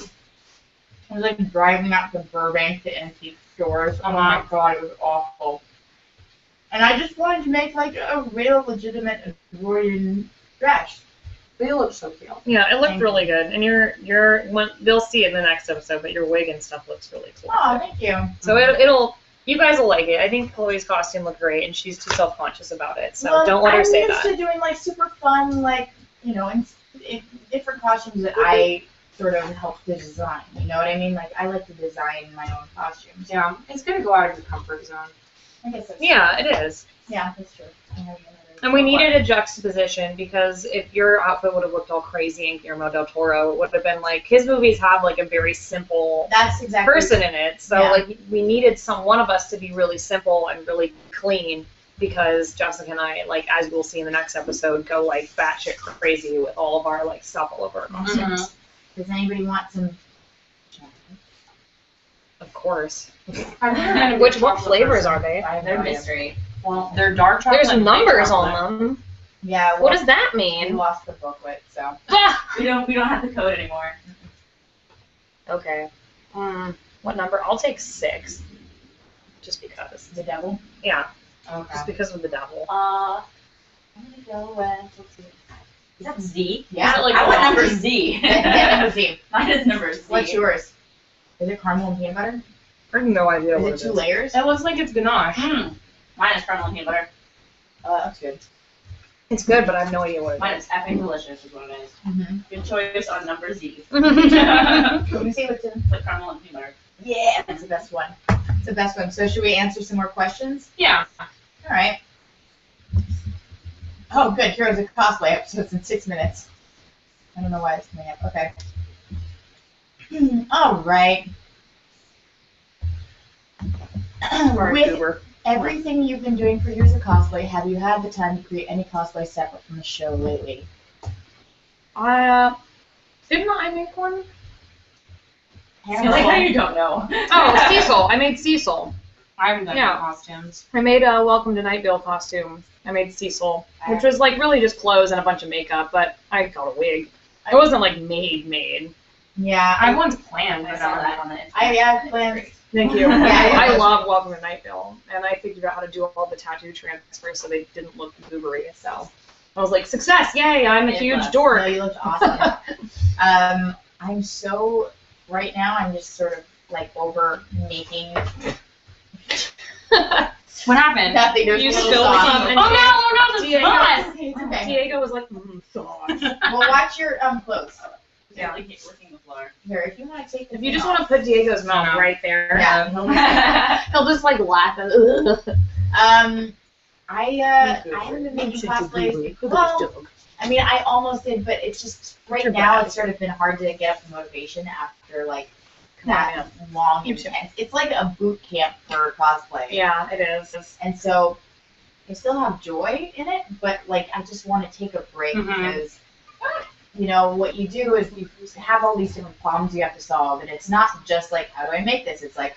I was like driving out to Burbank to antique stores. Oh my god, it was awful. And I just wanted to make like a real legitimate Edwardian dress. They look so cute. Yeah, it looked Thank really good. And they'll see it in the next episode, but your wig and stuff looks really cool. Oh, thank you. So it'll, you guys will like it. I think Chloe's costume looked great, and she's too self-conscious about it. So Well, don't let her say I'm used that. to doing like super fun, like, you know, and different costumes that I sort of help to design. You know what I mean? Like, I like to design my own costumes. Yeah, it's good to go out of your comfort zone. I guess that's Yeah, it is. Yeah, that's true. And we needed a juxtaposition because if your outfit would have looked all crazy in Guillermo del Toro, it would have been like, his movies have like a very simple That's exactly person in it. So Yeah. like we needed one of us to be really simple and really clean because Jessica and I, like as you'll see in the next episode, go like batshit crazy with all of our like stuff all over our costumes. Does anybody want some? Of course. I've never been a What big chocolate flavors person. are they? I have no They're idea. mystery. Well, they're dark chocolate. There's and white numbers chocolate. on them. Yeah. What does that We mean? lost the booklet, so. We don't have the code anymore. Okay. What number? I'll take 6. Just because. The devil. Yeah, Okay. just because of the devil. I'm gonna go with, let's see. Is that Z? Yeah. Is it like I want long? number Z. Get number Z. Mine is number Z. What's yours? Is it caramel and peanut butter? I have no idea Is what it it two is. layers? It looks like it's ganache. Mine is caramel and peanut butter. That's good. It's good, but I have no idea what it Mine is effing delicious is what it is. Mm-hmm. Good choice on number Z. is. Let me see what's in. It's like caramel and peanut butter. Yeah, that's the best one. It's the best one. So should we answer some more questions? Yeah. All right. Oh, good. Here's a cosplay episode in 6 minutes. I don't know why it's coming up. Okay. All right. With everything you've been doing for years of cosplay, have you had the time to create any cosplay separate from the show lately? Didn't I make one? I like how you don't know. Oh, Cecil. I made Cecil. I I haven't done Yeah. any costumes. I made a Welcome to Night Vale costume. I made Cecil, which was like really just clothes and a bunch of makeup, but I got a wig. It wasn't like made. Yeah, I have one's planned, I but saw that on the internet. I planned. Thank you. Yeah, I love Welcome to Night Vale, and I figured out how to do all the tattoo transfers so they didn't look goobery. So I was like, success! Yay! I'm a It huge was. dork. No, you looked awesome. I'm so right now. I'm just sort of like over making what happened? nothing. There's You a little spilled sauce. some and Oh no, the Diego- sauce! It's okay. Diego was like, sauce. Well, watch your clothes. Yeah, licking the floor. Here, if you want to take the If you thing just off. want to put Diego's mouth No. right there, Yeah. he'll just like laugh and ugh. I haven't been making cosplays. Well, I mean, I almost did, but it's just right now it's sort of been hard to get up the motivation after like that long You too. intense. It's like a boot camp for cosplay. Yeah, it is. And so I still have joy in it, but like I just want to take a break Mhm. because you know what you do is you have all these different problems you have to solve, and it's not just like how do I make this? It's like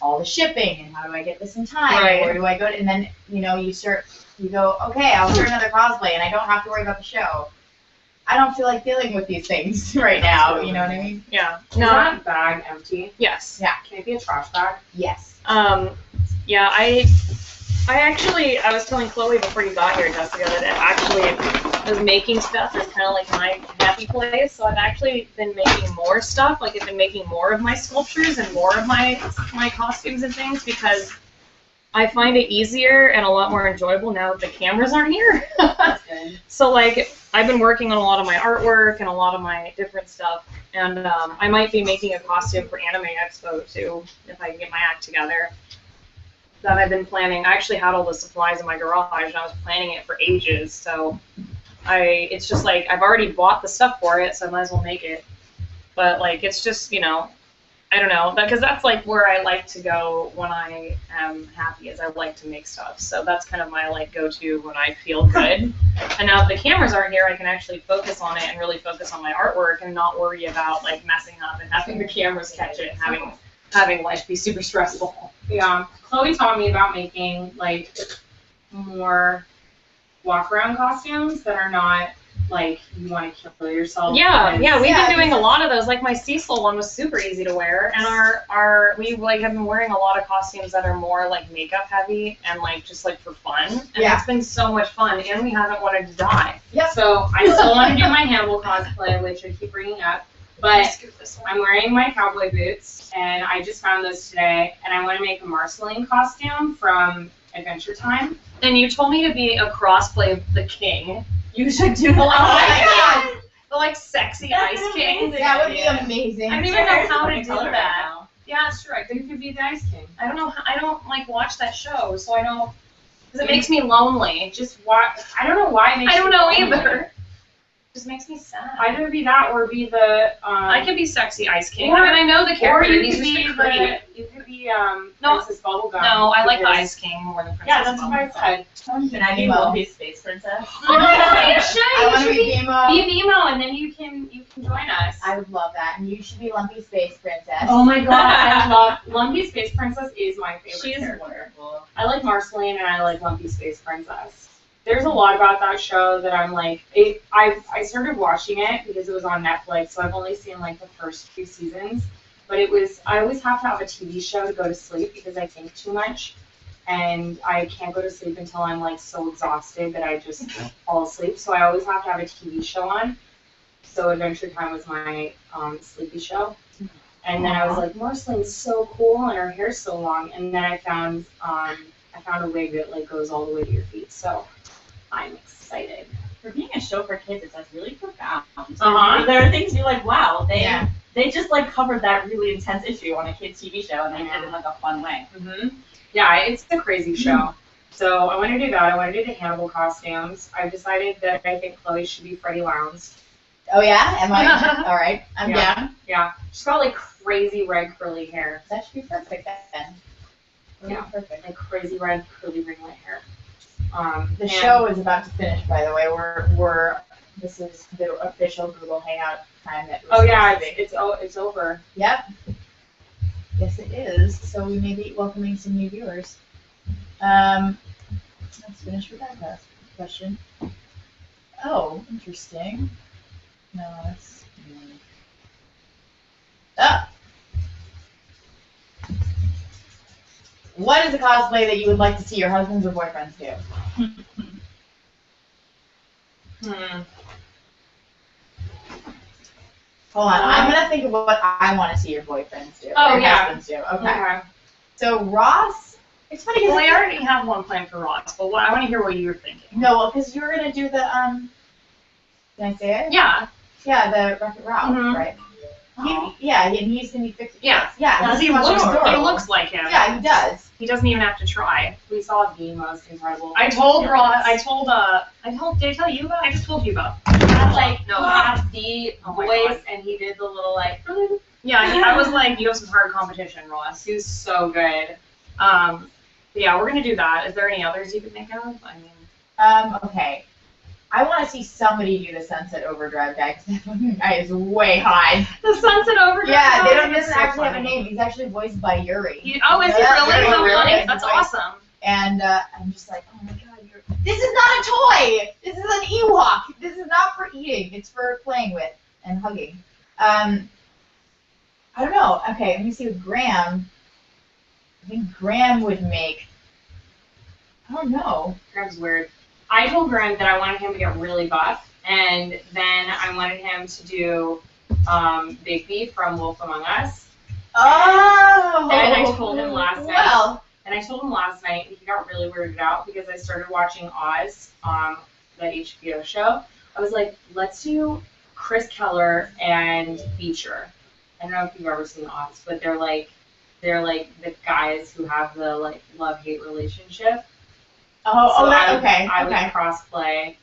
all the shipping and how do I get this in time? Right. Where do I go to? And then you know you go okay, I'll start another cosplay, and I don't have to worry about the show. I don't feel like dealing with these things right now. You know what I mean? Yeah. Is No. that bag empty? Yes. Can it be a trash bag? Yes. Yeah, I was telling Chloe before you got here, Jessica, that I was making stuff is kind of like my happy place. So I've actually been making more stuff. Like I've been making more of my sculptures and more of my costumes and things because I find it easier and a lot more enjoyable now that the cameras aren't here. That's good. So like I've been working on a lot of my artwork and a lot of my different stuff, and I might be making a costume for Anime Expo too if I can get my act together. That I've been planning. I actually had all the supplies in my garage and I was planning it for ages. So it's just like I've already bought the stuff for it, so I might as well make it. But like it's just I don't know, because that's like where I like to go when I am happy, is I like to make stuff. So that's kind of my like go-to when I feel good. And now that the cameras aren't here, I can actually focus on it and really focus on my artwork and not worry about like messing up and having the cameras catch it and having life be super stressful. Yeah. Chloe taught me about making like more walk-around costumes that are not like you want to kill yourself. Yeah, and- we've Yeah, been doing a lot of those. Like my Cecil one was super easy to wear, and we like have been wearing a lot of costumes that are more like makeup heavy and like just like for fun. And Yeah. it's been so much fun, and we haven't wanted to die. Yep. So I still want to do my Hannibal cosplay, which I keep bringing up, but I'm wearing my cowboy boots, and I just found those today, and I want to make a Marceline costume from Adventure Time. And you told me to be a crossplay of the King. You should do the Oh my the like sexy That's Ice King. That would be amazing. I don't even know how to do Color right that. now. Yeah, it's true. I think you could be the Ice King. I don't know. I don't like watch that show, so I don't. Because it makes me lonely. Just watch. I don't know why it makes I don't you know lonely. either. It just makes me sad. Either be that or be the. I could be sexy Ice King. Or- I mean, I know the Or character. you He's could just be a creep. you could be No. Princess Bubblegum. No, I like the because- Ice King more than Princess Yeah, that's what Bubblegum. I said. Can I be Lumpy's Space Princess? Oh my god, you should. I You want to should be Nemo. Be Nemo, and then you can join us. I would love that, and you should be Lumpy Space Princess. Oh my god, I love Lumpy Space Princess is my favorite She's character. wonderful. I like Marceline and I like Lumpy Space Princess. There's a lot about that show that I'm like, I started watching it because it was on Netflix, so I've only seen like the first few seasons. But I always have to have a TV show to go to sleep because I think too much. And I can't go to sleep until I'm like so exhausted that I just fall asleep. So I always have to have a TV show on. So Adventure Time was my sleepy show. And then I was like, Marceline's so cool and her hair's so long. And then I found a wig that like goes all the way to your feet. So I'm excited. For being a show for kids, it's like really profound. Uh-huh. There are things you're like, wow, Yeah. they just like covered that really intense issue on a kids TV show, and they did it in like a fun way. Mm-hmm. Yeah, it's a crazy show. So I want to do that. I want to do the Hannibal costumes. I've decided that I think Chloe should be Freddie Lowndes. Oh yeah? Am I? All right. I'm Yeah. down. Yeah, she's got like crazy red curly hair. That should be perfect then. That'll be Yeah. Perfect. Like crazy red curly ringlet hair. The and- show is about to finish, by the way. This is the official Google Hangout time that. Oh yeah, supposed to be. it's over. Yep. Yes, it is. So we may be welcoming some new viewers. Let's finish with that question. Oh, interesting. No, that's. Oh! What is a cosplay that you would like to see your husbands or boyfriends do? Hold on, I'm gonna think of what I want to see your boyfriends do. Oh, or yeah. husbands do. Okay. So Ross, it's funny because Well, I already have one planned for Ross, but I want to hear what you're thinking. no, well, because you were gonna do the Can I say it? Yeah. Yeah, the Wreck-It Ralph, Mhm. right? Aw. And he's gonna be fixed. Yeah. Yeah, Because he's he much looks, adorable. he looks like him. Yeah, he does. He doesn't even have to try. We saw the most incredible. I told Ross. Did I tell you about? I just told you about. Had like No. had the Oh my voice, God. and he did the little like. Yeah, I was like, you have some hard competition, Ross. He was so good. Yeah, we're gonna do that. Is there any others you could think of? I mean, Okay. I want to see somebody do the Sunset Overdrive guy because that fucking guy is way hot. the Sunset Overdrive. Yeah, guy? he That's doesn't so actually have a funny. name. He's actually voiced by Yuri. Is he really? Yeah, So really? funny. That's awesome. And I'm just like, oh my god, this is not a toy! This is an Ewok! This is not for eating, it's for playing with and hugging. I don't know. Okay, let me see with Graham. I think Graham would make, I don't know. Graham's weird. I told Graham that I wanted him to get really buff, and then I wanted him to do Bigby from Wolf Among Us. Oh! And I told him last night. Well, And I told him last night, and he got really weirded out because I started watching Oz, that HBO show. I was like, let's do Chris Keller and Beecher. I don't know if you've ever seen Oz, but they're like the guys who have the like love-hate relationship. okay. I would crossplay,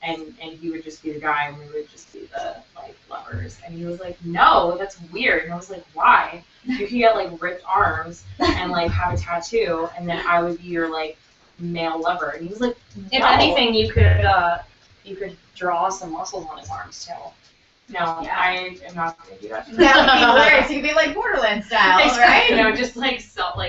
and he would just be the guy, and we would just be the like lovers. And he was like, no, that's weird. And I was like, why? You could get like ripped arms and like have a tattoo, and then I would be your like male lover. And he was like, If no. anything, you could draw some muscles on his arms too. No, Yeah. I am not gonna do that. That would be hilarious. You could be like Borderlands style, right? You know, just like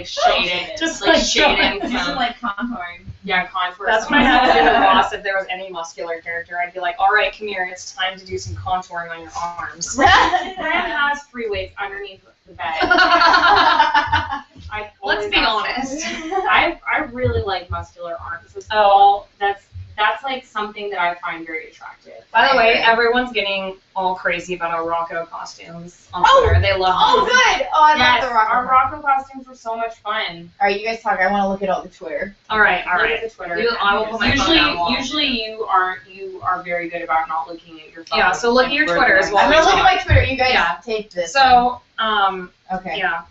shading, Just like like shading You should some, like contouring. yeah, contour. That's what I had to do with Ross. If there was any muscular character, I'd be like, all right, come here, it's time to do some contouring on your arms. Graham has free weights underneath the bed. I Let's always be ask- honest. I really like muscular arms. That's like something that I find very attractive. By the way, Okay. everyone's getting all crazy about our Rocco costumes on Oh! Twitter. They love Oh, them. good! Oh, I Yes, love the rock. our Rocco costumes were so much fun. Alright, you guys talk. I want to look at all the Twitter. All right, all Look right. at the Twitter. I will put my phone down while- Usually you are very good about not looking at your phone. Yeah, so look at your We're Twitters doing while I'm we gonna look talk. at my Twitter. You guys Yeah. tape this. So, Okay. yeah.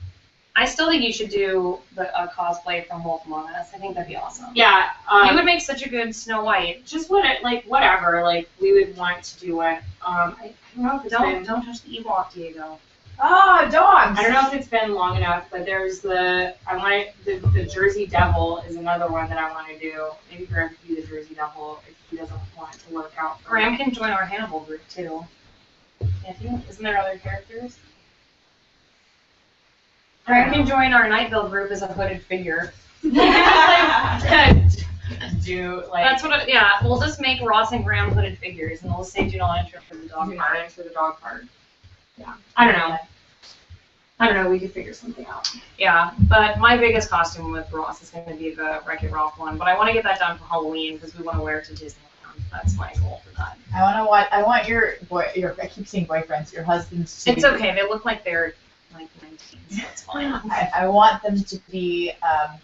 I still think you should do a cosplay from Wolf Among Us. I think that'd be awesome. Yeah, You would make such a good Snow White. just whatever. Like we would want to do it. I don't know if it's been. Don't touch the Ewok, Diego. Oh, dogs! I don't know if it's been long enough, but there's the Jersey Devil is another one that I want to do. Maybe Graham could be the Jersey Devil if he doesn't want it to work out. For Graham him. can join our Hannibal group too. Isn't there other characters? Graham can join our Night Build group as a hooded figure. do like That's what. Yeah, we'll just make Ross and Graham hooded figures, and we'll say do not enter for the dog do part. not enter the dog part. Yeah, I don't know. We could figure something out. Yeah, but my biggest costume with Ross is going to be the Wreck-It Ralph one, but I want to get that done for Halloween because we want to wear it to Disneyland. That's my goal for that. I want your I keep saying boyfriends, your husbands to It's be, okay. They look like they're like 19, so it's fine. I want them to be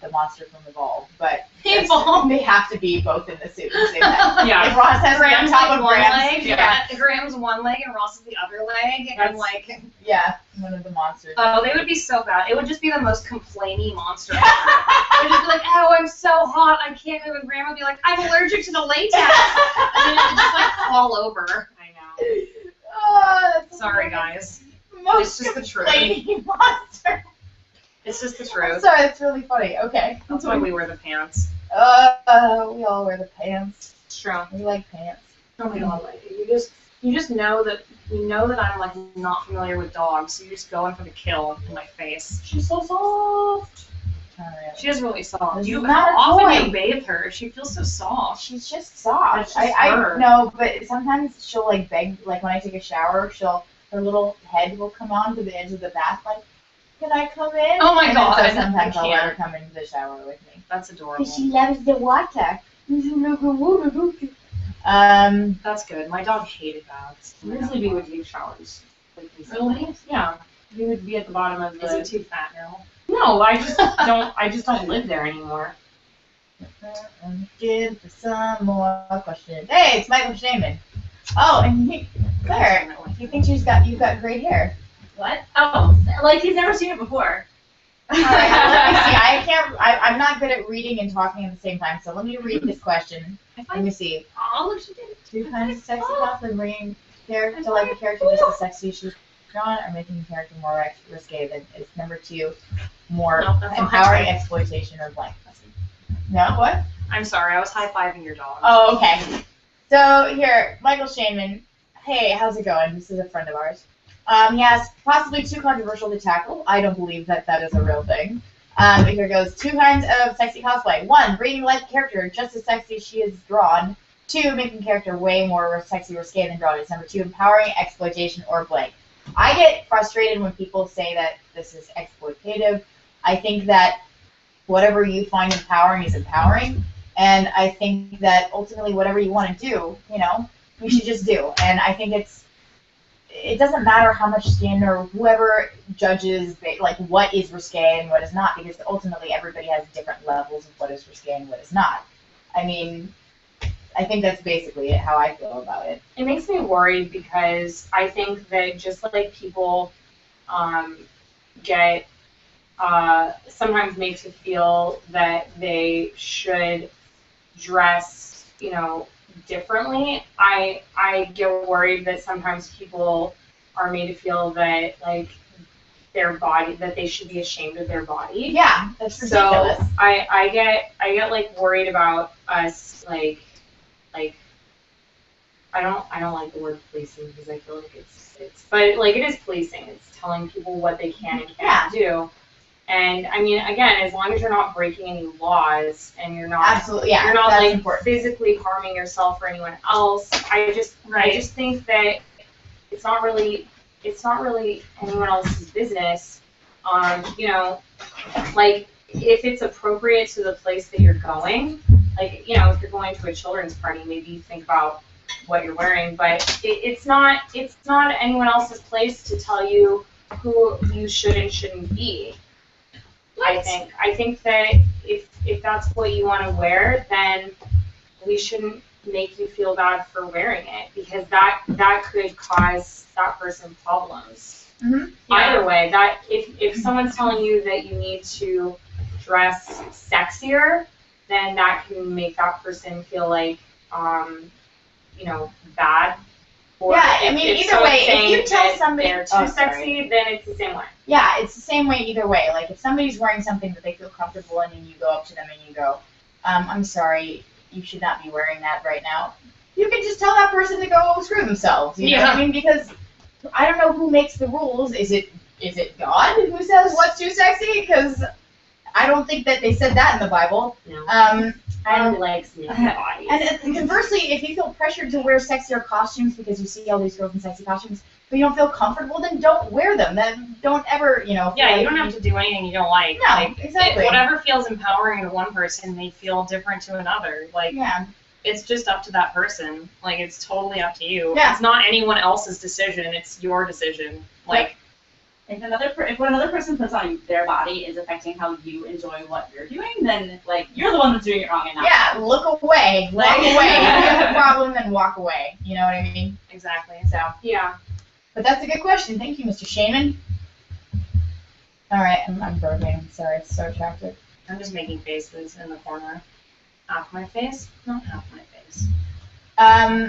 the monster from Evolve, but Evolve. they have to be both in the suit at the same time. Yeah. If Ross has to be on Graham's top like of one Graham's, leg, yeah. Graham's one leg, and Ross is the other leg, and That's- like, yeah, one of the monsters. oh, they would be so bad. It would just be the most complainy monster ever. It would just be like, oh, I'm so hot, I can't move, and Graham would be like, I'm allergic to the latex, and then it would just like fall over. I know. Oh, that's Sorry, the guys. most It's just the truth. complaining monster. It's just the I'm truth. sorry, that's really funny. Okay. That's why we wear the pants. We all wear the pants. It's true. We like pants. Oh my god, like, you You just know that I'm like not familiar with dogs, so you're just going for the kill in my face. She's so soft. Alright. She is really soft. This You is not a how often toy. you bathe her? She feels so soft. She's just soft. That's just I her. know, but sometimes she'll like beg, like when I take a shower, her little head will come on to the edge of the bath, like, can I come in? Oh my And God, then so sometimes I I'll let her can't. come into the shower with me. That's adorable. Because she loves the water. That's good. My dog hated baths. Usually we would take showers. Like Really? Yeah. We would be at the bottom of the. Is he too fat now? No, I just don't live there anymore. Give for some more questions. Hey, it's Michael Shaman. Oh, and Claire, you think you've got great hair? What? Oh, like he's never seen it before. All right, let me see. I'm not good at reading and talking at the same time, so let me read this question. Let me see. Oh, look, she did it. 2 kinds of sexy cosplay, bringing character to like a character just as sexy as she's drawn, or making the character more risque than is number 2, more No, that's not empowering right. exploitation or blank. No, what? I'm sorry, I was high-fiving your dog. Oh, okay. So here, Michael Shaman. Hey, how's it going? This is a friend of ours. He has possibly too controversial to tackle. I don't believe that is a real thing. But here goes. 2 kinds of sexy cosplay. 1, bringing life character just as sexy as she is drawn. 2, making character way more sexy risque than drawn. It's number 2, empowering exploitation or blank. I get frustrated when people say that this is exploitative. I think that whatever you find empowering is empowering. And I think that ultimately whatever you want to do, you should just do. And I think it doesn't matter how much skin or whoever judges like what is risque and what is not, because ultimately everybody has different levels of what is risque and what is not. I mean, I think that's basically how I feel about it. It makes me worried because I think that just like people get sometimes made to feel that they should dress, differently. I get worried that sometimes people are made to feel that like their body, that they should be ashamed of their body. Yeah, that's ridiculous. So I get like worried about us like I don't like the word policing because I feel like it's but like it is policing. It's telling people what they can and can't do. And I mean, again, as long as you're not breaking any laws and you're not Absolutely, yeah, you're not that's like important. physically harming yourself or anyone else. I just think that it's not really anyone else's business. Like if it's appropriate to the place that you're going, like if you're going to a children's party, maybe you think about what you're wearing, but it's not anyone else's place to tell you who you should and shouldn't be. I think that if that's what you want to wear, then we shouldn't make you feel bad for wearing it, because that could cause that person problems. Mm-hmm. Either way, that if someone's telling you that you need to dress sexier, then that can make that person feel like bad. Or Yeah, I mean, either way, if you tell somebody they're too sexy, then it's the same way. Yeah, it's the same way either way. Like, if somebody's wearing something that they feel comfortable in and you go up to them and you go, I'm sorry, you should not be wearing that right now, you can just tell that person to go screw themselves. You know what I mean? Because I don't know who makes the rules. Is it God who says what's too sexy? Because I don't think that they said that in the Bible. No. God likes naked bodies. And conversely, if you feel pressured to wear sexier costumes because you see all these girls in sexy costumes, but you don't feel comfortable, then don't wear them. Then don't ever, feel Yeah, like you don't have to do anything you don't like. No, Like, exactly. Whatever feels empowering to one person may feel different to another. Like, Yeah. it's just up to that person. Like, it's totally up to you. Yeah. It's not anyone else's decision. It's your decision. Like, If what another person puts on their body is affecting how you enjoy what you're doing, then like you're the one that's doing it wrong and not. Yeah, look away. Walk away. If you have a problem, then walk away. You know what I mean? exactly. So, Yeah. but that's a good question. Thank you, Mr. Shaman. All right, I'm burping. Sorry, it's so attractive. I'm just making faces in the corner. Half my face, not half my face.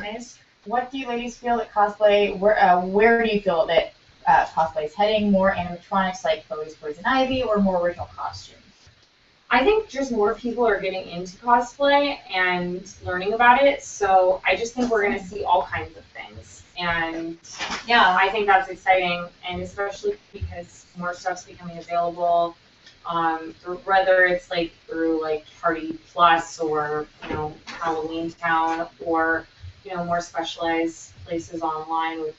Face. What do you ladies feel that cosplay? Where do you feel that cosplay is heading? More animatronics like Chloe's Poison Ivy, or more original costumes? I think just more people are getting into cosplay and learning about it, so I just think we're going to see all kinds of things. And Yeah. I think that's exciting, and especially because more stuff's becoming available, whether it's like through like Party Plus or, Halloween Town, or, more specialized places online with,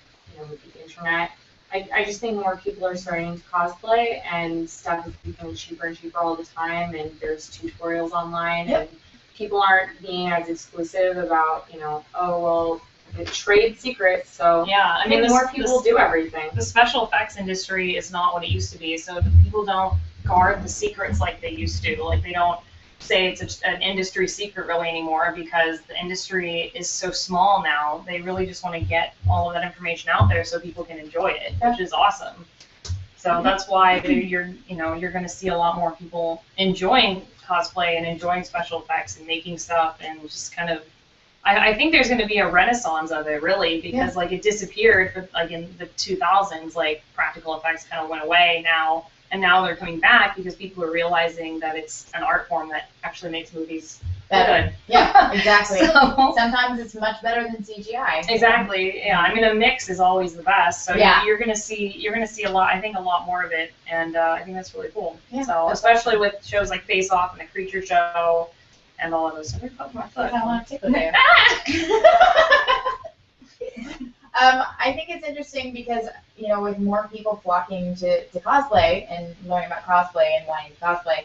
with the internet. I just think more people are starting to cosplay, and stuff is becoming cheaper and cheaper all the time, and there's tutorials online, and people aren't being as exclusive about, oh, well, it's trade secrets, so Yeah, I mean, more people do everything. The special effects industry is not what it used to be, so people don't guard the secrets like they used to. Like, they don't say it's an industry secret really anymore, because the industry is so small now. They really just want to get all of that information out there so people can enjoy it, which is awesome. So that's why you're going to see a lot more people enjoying cosplay and enjoying special effects and making stuff, and just kind of, I think there's going to be a renaissance of it, really, because like it disappeared, but like in the 2000s, like practical effects kind of went away now, and now they're coming back because people are realizing that it's an art form that actually makes movies better. good. Yeah, exactly. So, sometimes it's much better than CGI. exactly. Yeah, I mean, a mix is always the best. So Yeah. you're gonna see a lot. I think a lot more of it, and I think that's really cool. Yeah, So that's especially with shows like Face Off and the Creature Show, and all of those. I popped my foot. I want to tickle you. I think it's interesting because, with more people flocking to cosplay and learning about cosplay and wanting to cosplay,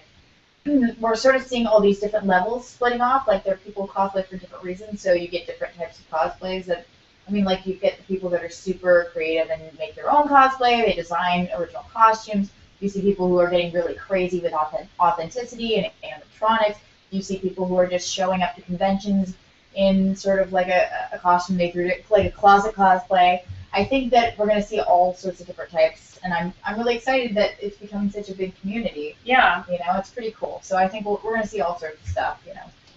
we're sort of seeing all these different levels splitting off. Like, there are people who cosplay for different reasons, so you get different types of cosplays. That, like, you get the people that are super creative and make their own cosplay. They design original costumes. You see people who are getting really crazy with authenticity and animatronics. You see people who are just showing up to conventions in sort of like a costume they threw, like a closet cosplay. I think that we're going to see all sorts of different types, and I'm really excited that it's becoming such a big community. Yeah. It's pretty cool. So I think we're going to see all sorts of stuff.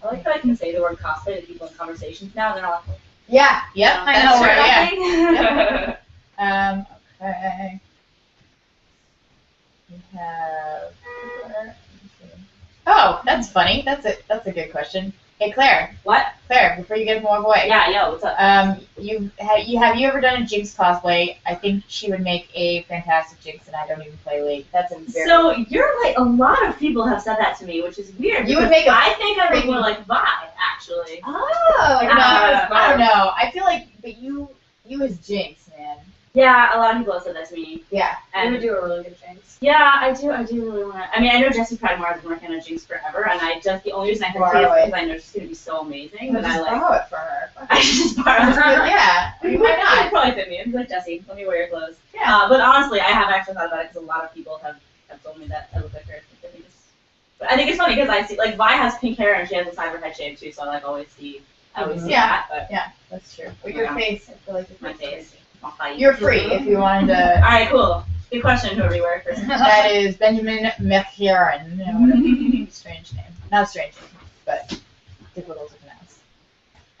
I like that I can say the word cosplay to people in conversations now, and they're all like, Yeah. Yep. I know, right? right? Yeah. Okay. We have. Oh, that's funny. That's a good question. Hey, Claire. What? Claire, before you get walk away. Yeah, yo, what's up? Have you ever done a Jinx cosplay? I think she would make a fantastic Jinx, and I don't even play League. That's a very. So you're like, a lot of people have said that to me, which is weird. You would make I think I would more like Vi, actually. Oh, Yeah, no, I don't Vi. know. I feel like, but you as Jinx, man. Yeah, a lot of people have said that to me. Yeah. You would do a really good Jinx. Yeah, I do really want to. I mean, I know Jessie Pridemore has been working on Jinx forever, and the only reason I can say is because I know she's going to be so amazing. But And just borrow it for her. I just borrow it. Yeah. I mean, why It'd not? probably fit me. I'd be like, Jessie, let me wear your clothes. Yeah. But honestly, I have actually thought about it because a lot of people have told me that I look like her. But I think it's funny because I see, like, Vi has pink hair and she has a cyber head shave too, so I always see that. But Yeah, that's true. But your face, I feel like my face. You're free if you wanted to. All right, cool. Good question, whoever you were first. That is Benjamin McHeron. Strange name. Not strange name, but difficult to pronounce.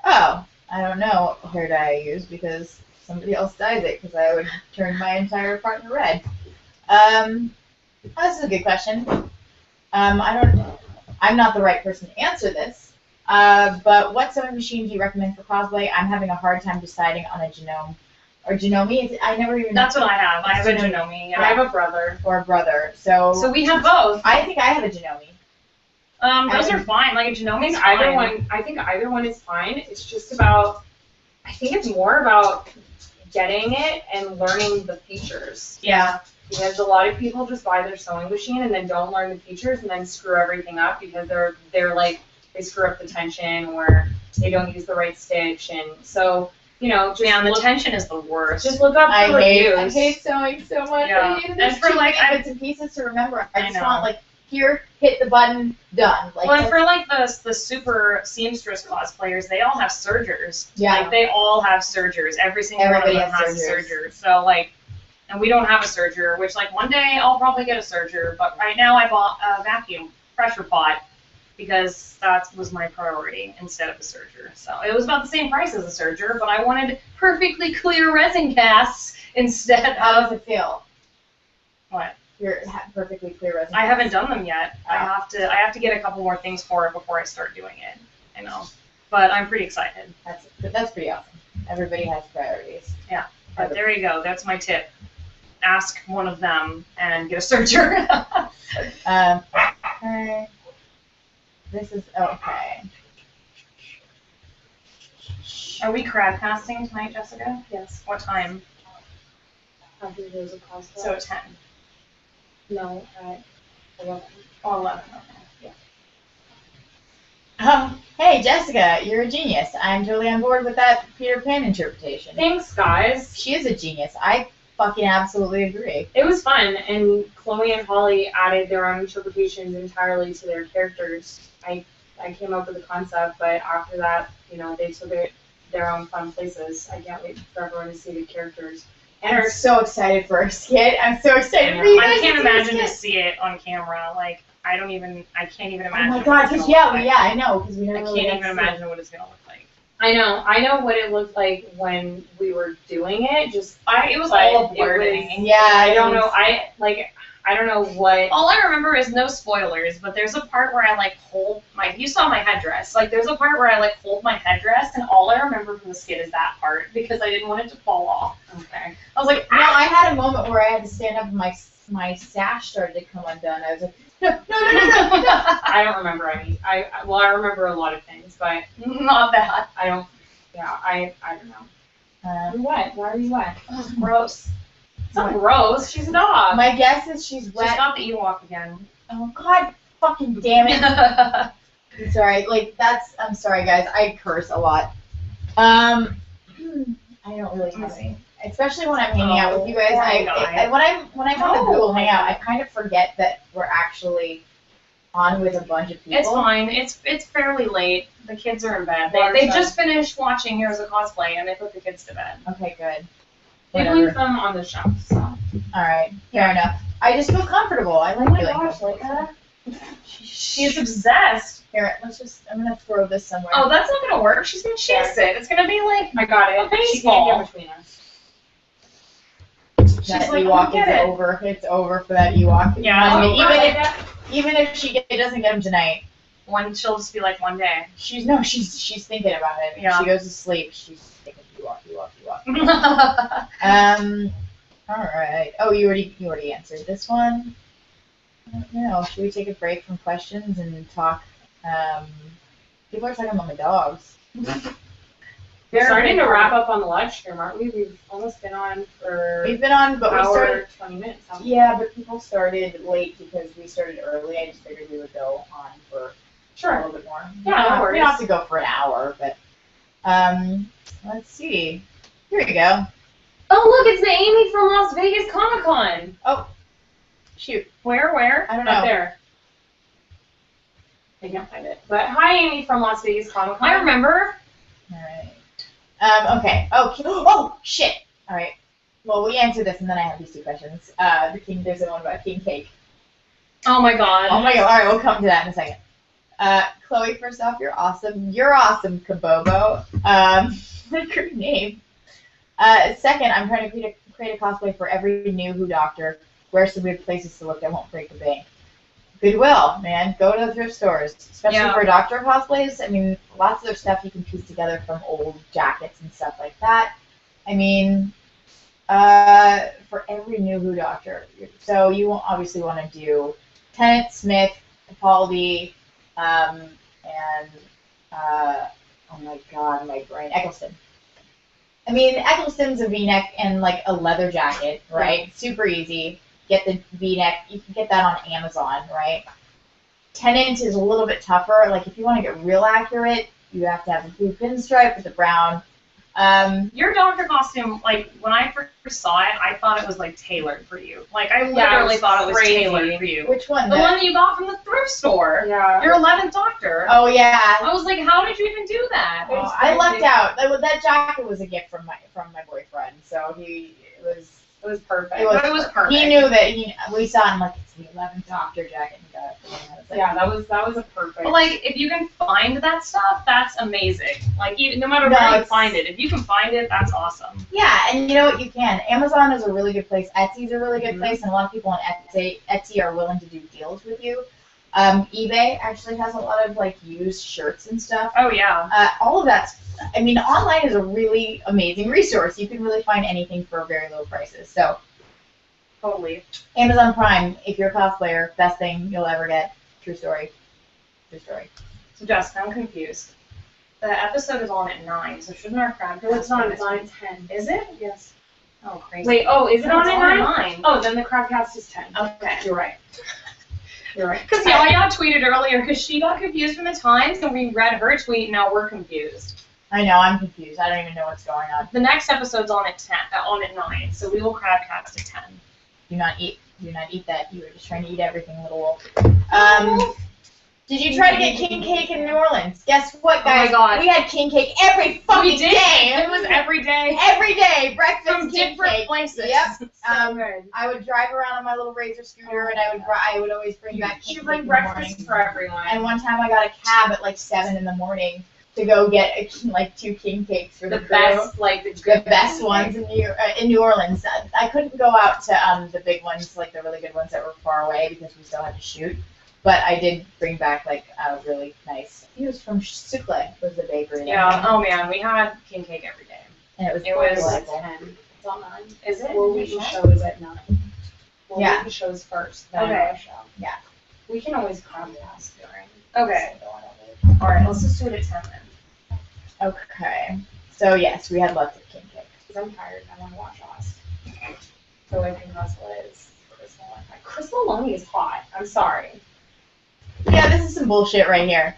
Oh, I don't know what hair dye I use because somebody else dyes it because I would turn my entire apartment red. This is a good question. I'm not the right person to answer this. But what sewing machine do you recommend for cosplay? I'm having a hard time deciding on a genome. Or Janome, I never even. That's what I have. I have a Janome. Janome. I have a brother. Or a brother. So we have both. I think I have a Janome. Those are fine. Like a Janome is I think either one is fine. It's just about. I think it's more about getting it and learning the features. Yeah. Because a lot of people just buy their sewing machine and then don't learn the features and then screw everything up because they're like they screw up the tension or they don't use the right stitch, and so. Just the tension is the worst. Just look up the reviews. I hate sewing so much. Yeah. I hate it. And There's for too like many bits and pieces to remember. I just know. want like here, hit the button, done. Like well, and for like the super seamstress cosplayers, they all have sergers. Yeah. Like they all have sergers. Every single Everybody one of them has has a serger. So like, and we don't have a serger, which like one day I'll probably get a serger. But right now I bought a vacuum pressure pot because that was my priority instead of a serger. So it was about the same price as a serger, but I wanted perfectly clear resin casts instead how does of it feel? what? You're perfectly clear resin. I haven't done them yet. Oh. I have to get a couple more things for it before I start doing it. I know, but I'm pretty excited. That's pretty awesome. Everybody has priorities. But there you go. That's my tip. Ask one of them and get a searcher. Okay. This is okay. Are we crab casting tonight, Jessica? Yes. What time? After there's a cosplay. So 10. No, at 11. Oh, 11. Okay. Hey, Jessica, you're a genius. I'm totally on board with that Peter Pan interpretation. Thanks, guys. She is a genius. I fucking absolutely agree. It was fun, and Chloe and Holly added their own interpretations entirely to their characters. I came up with the concept, but after that, they took it their own fun places. I can't wait for everyone to see the characters. And I'm so excited for our skit. I'm so excited for you guys I can't to see our imagine to skit. see it on camera. Like, I can't even imagine. Oh my what god, it's because gonna look like. I know, because we never I really can't got even to see it. imagine what it's gonna look like. I know what it looked like when we were doing it. It was But all a it blur to was- me. Yeah, I don't know. I don't know what. All I remember is no spoilers, but there's a part where I hold you saw my headdress. Like there's a part where I hold my headdress, and all I remember from the skit is that part because I didn't want it to fall off. Okay. I was like, No, I had a moment where I had to stand up and my sash started to come undone. I was like, no. I don't remember any. I remember a lot of things, but not that. I don't. Yeah, I don't know. Um, What? Why are you wet? Oh, gross. It's not gross. She's a dog. my guess is she's She's wet. got the Ewok again. Oh god, fucking damn it. I'm sorry, I'm sorry guys, I curse a lot. I don't really have any. Especially when I'm hanging out with you guys. Oh, When I'm on the No. Google Hangout, I kind of forget that we're actually on with a bunch of people. It's fine. It's fairly late. The kids are in bed. Well, They so- just finished watching Here's a Cosplay, and they put the kids to bed. Okay, good. They Whatever. leave them on the shelf, so. Alright, fair enough. I just feel comfortable. I like feeling comfortable. She's obsessed. Here, I'm gonna throw this somewhere. Oh, that's not gonna work. She's gonna chase it. It's gonna be like I got it. A She can't baseball. get between us. that she's like, Ewok get is it. over. It's over for that Ewok. Yeah, I mean, oh, even if she doesn't get him tonight, she'll just be like one day. she's thinking about it. Yeah. She goes to sleep. She's thinking Ewok. All right. Oh, you already answered this one. I don't know. Should we take a break from questions and talk? People are talking about my dogs. We're starting to wrap up on the live stream, aren't we? We've almost been on for We've been on, but an we started. hour, 20 minutes. haven't we? Yeah, but people started late because we started early. I just figured we would go on for a Sure. little bit more. Yeah, no We worries. don't have to go for an hour, but let's see. Here we go. Oh, look, it's the Amy from Las Vegas Comic Con. Shoot. Where? I don't Up know. there. I can't find it. But hi, Amy from Las Vegas Comic Con. I remember. All right. Okay. Oh, shit. All right. Well, we answer this, and then I have these two questions. There's the one about King Cake. Oh my god. Oh my god. All right, we'll come to that in a second. Chloe, first off, you're awesome. You're awesome, Kabobo. What a great name. Second, I'm trying to create a cosplay for every new Who Doctor. Where some weird places to look that won't break the bank. Goodwill, man. Go to the thrift stores, especially Yeah. for Doctor cosplays. I mean, lots of their stuff you can piece together from old jackets and stuff like that. I mean, for every new Who Doctor. So you won't obviously want to do Tennant, Smith, Capaldi, and oh my god, my brain, Eccleston. I mean, Eccleston's a V-neck and like a leather jacket, right? Super easy. Get the V-neck. You can get that on Amazon, right? Tennant is a little bit tougher. Like if you want to get real accurate, you have to have the blue pinstripe with the brown. Your doctor costume, like when I first saw it, I thought it was like tailored for you. Like I Yeah, it literally was thought it was crazy. tailored for you. Which one? The one that you got from the thrift store. Yeah. Your 11th Doctor. Oh yeah. I was like, how did you even do that? Oh, I lucked out. That jacket was a gift from my boyfriend, so it was perfect. It was, But it was perfect. He knew that we saw him like it's the 11th Doctor jacket. And got it for him. I was like, Yeah, that was a perfect. But like, if you can find that stuff, that's amazing. Like, no matter No, where you it's- find it, if you can find it, that's awesome. Yeah, and you know what? You can. Amazon is a really good place. Etsy's a really good Mhm. place, and a lot of people on Etsy are willing to do deals with you. eBay actually has a lot of like used shirts and stuff. Oh yeah. All of that's, I mean, online is a really amazing resource. You can really find anything for very low prices. So, Totally. Amazon Prime, if you're a cosplayer, best thing you'll ever get. True story. True story. So Jessica, I'm confused. The episode is on at 9, so shouldn't our crowd? No, it's not. It's on at 10. Is it? Yes. Oh, crazy. Wait. Oh, is it No, on it's at on 9? at 9. Oh, then the crowdcast is 10. Okay. You're right. You're right. Because Yaya tweeted earlier because she got confused from the times, and we read her tweet, and now we're confused. I know, I'm confused. I don't even know what's going on. The next episode's on at 10, on at 9, so we will crowdcast at 10. Do not eat that. You were just trying to eat everything, little wolf. Did you try to get king cake in New Orleans? Guess what, guys? Oh my God. We had king cake every fucking We did. day. It was every day. Every day, breakfast From king different cake. places. Yep. So good. I would drive around on my little Razor scooter, and I would always bring back king You cake bring in the breakfast morning. for everyone. And one time I got a cab at like 7 in the morning to go get like 2 king cakes for the crew. best, like The best ones in New Orleans. I couldn't go out to the big ones, like the really good ones that were far away because we still had to shoot. But I did bring back like a really nice. It was from Sucre, was the bakery. there. Yeah. Oh man, we had king cake every day. And it was It was- delightful. 10. It's on 9. Is it? We'll leave the show is at 9. We'll Yeah. leave the shows first, then Okay. our show. Yeah. We can always crowdcast during. Okay. So whatever. All right. Let's just do it at 10 then. Okay. So yes, we had lots of king cake. Because I'm tired. I want to watch Oz. So I think that's what it is. Chris Maloney. Chris Maloney is hot. I'm sorry. Yeah, this is some bullshit right here.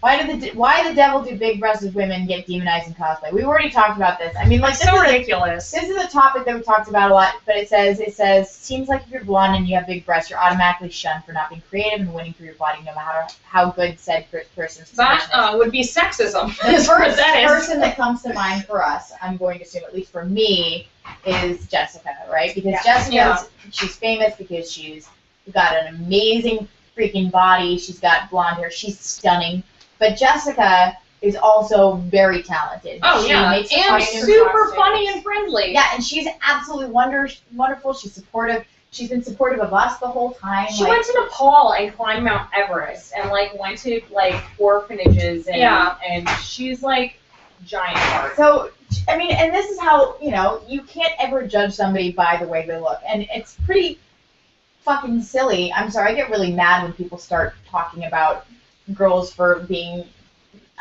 Why the devil do big-breasted women get demonized in cosplay? We've already talked about this. I mean, like It's so ridiculous. This is a topic that we talked about a lot, but it says, seems like if you're blonde and you have big breasts, you're automatically shunned for not being creative and winning through your body, no matter how good said person's That expression is. would be sexism. The As far as first that is. person that comes to mind for us, I'm going to assume, at least for me, is Jessica, right? Because Yeah. she's famous because she's got an amazing freaking body. She's got blonde hair. She's stunning. But Jessica is also very talented. Oh She yeah, makes and costumes. super funny and friendly. Yeah, and she's absolutely wonderful. She's supportive. She's been supportive of us the whole time. She went to Nepal and climbed Mount Everest and like went to like orphanages and Yeah. and she's like giant heart. So, I mean, and this is how, you can't ever judge somebody by the way they look. And it's pretty fucking silly. I'm sorry, I get really mad when people start talking about girls for being,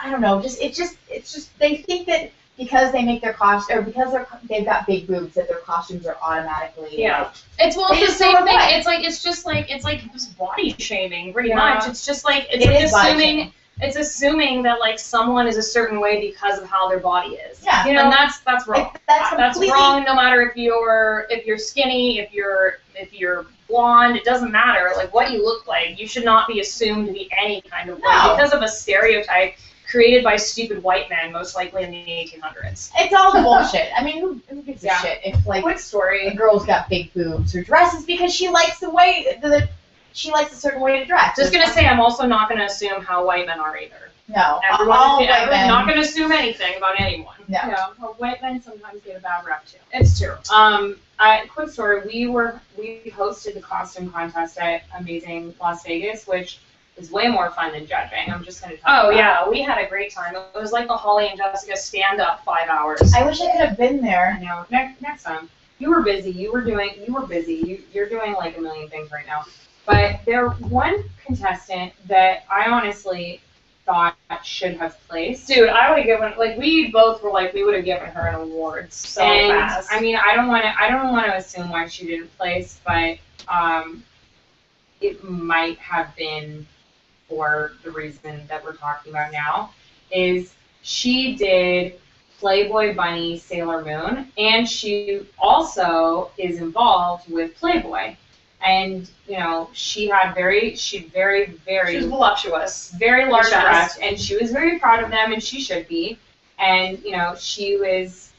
I don't know, it's just they think that because they make their costume, or because they've got big boobs, that their costumes are automatically. Yeah. It's They the just same throw it thing. away. It's just body shaming, pretty Yeah. much. It's just like It is body assuming shaming. it's assuming that like someone is a certain way because of how their body is. Yeah. You know, and that's wrong. That's That's completely wrong. No matter if you're skinny, if you're blonde, it doesn't matter. Like what you look like, you should not be assumed to be any kind of way No. because of a stereotype created by stupid white men, most likely in the 1800s. It's all bullshit. I mean, who gives a Yeah. shit if like Quick story. a girl's got big boobs or dresses because she likes the way she likes a certain way to dress. Just gonna say, I'm also not gonna assume how white men are either. No, Everyone, all white men. not gonna assume anything about anyone. No. Yeah, well, white men sometimes get a bad rep too. It's true. Quick story, we hosted the costume contest at Amazing Las Vegas, which is way more fun than judging. I'm just gonna tell Oh you that. yeah, we had a great time. It was like the Holly and Jessica stand up 5 hours. I wish I could have been there. I know. Next time. You were busy. You were busy. You're doing like a million things right now. But there one contestant that I honestly thought should have placed. Dude, I would have given we both were like we would have given her an award so And fast. I mean, I don't want to assume why she didn't place, but it might have been for the reason that we're talking about now. Is she did Playboy Bunny Sailor Moon, and she also is involved with Playboy. And she had very she was voluptuous. very large Chest. breasts, and she was very proud of them, and she should be. And she was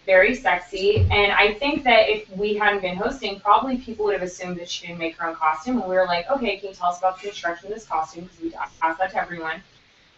very sexy. And I think that if we hadn't been hosting, probably people would have assumed that she didn't make her own costume. And we were like, okay, can you tell us about the construction of this costume? Because we asked that to everyone.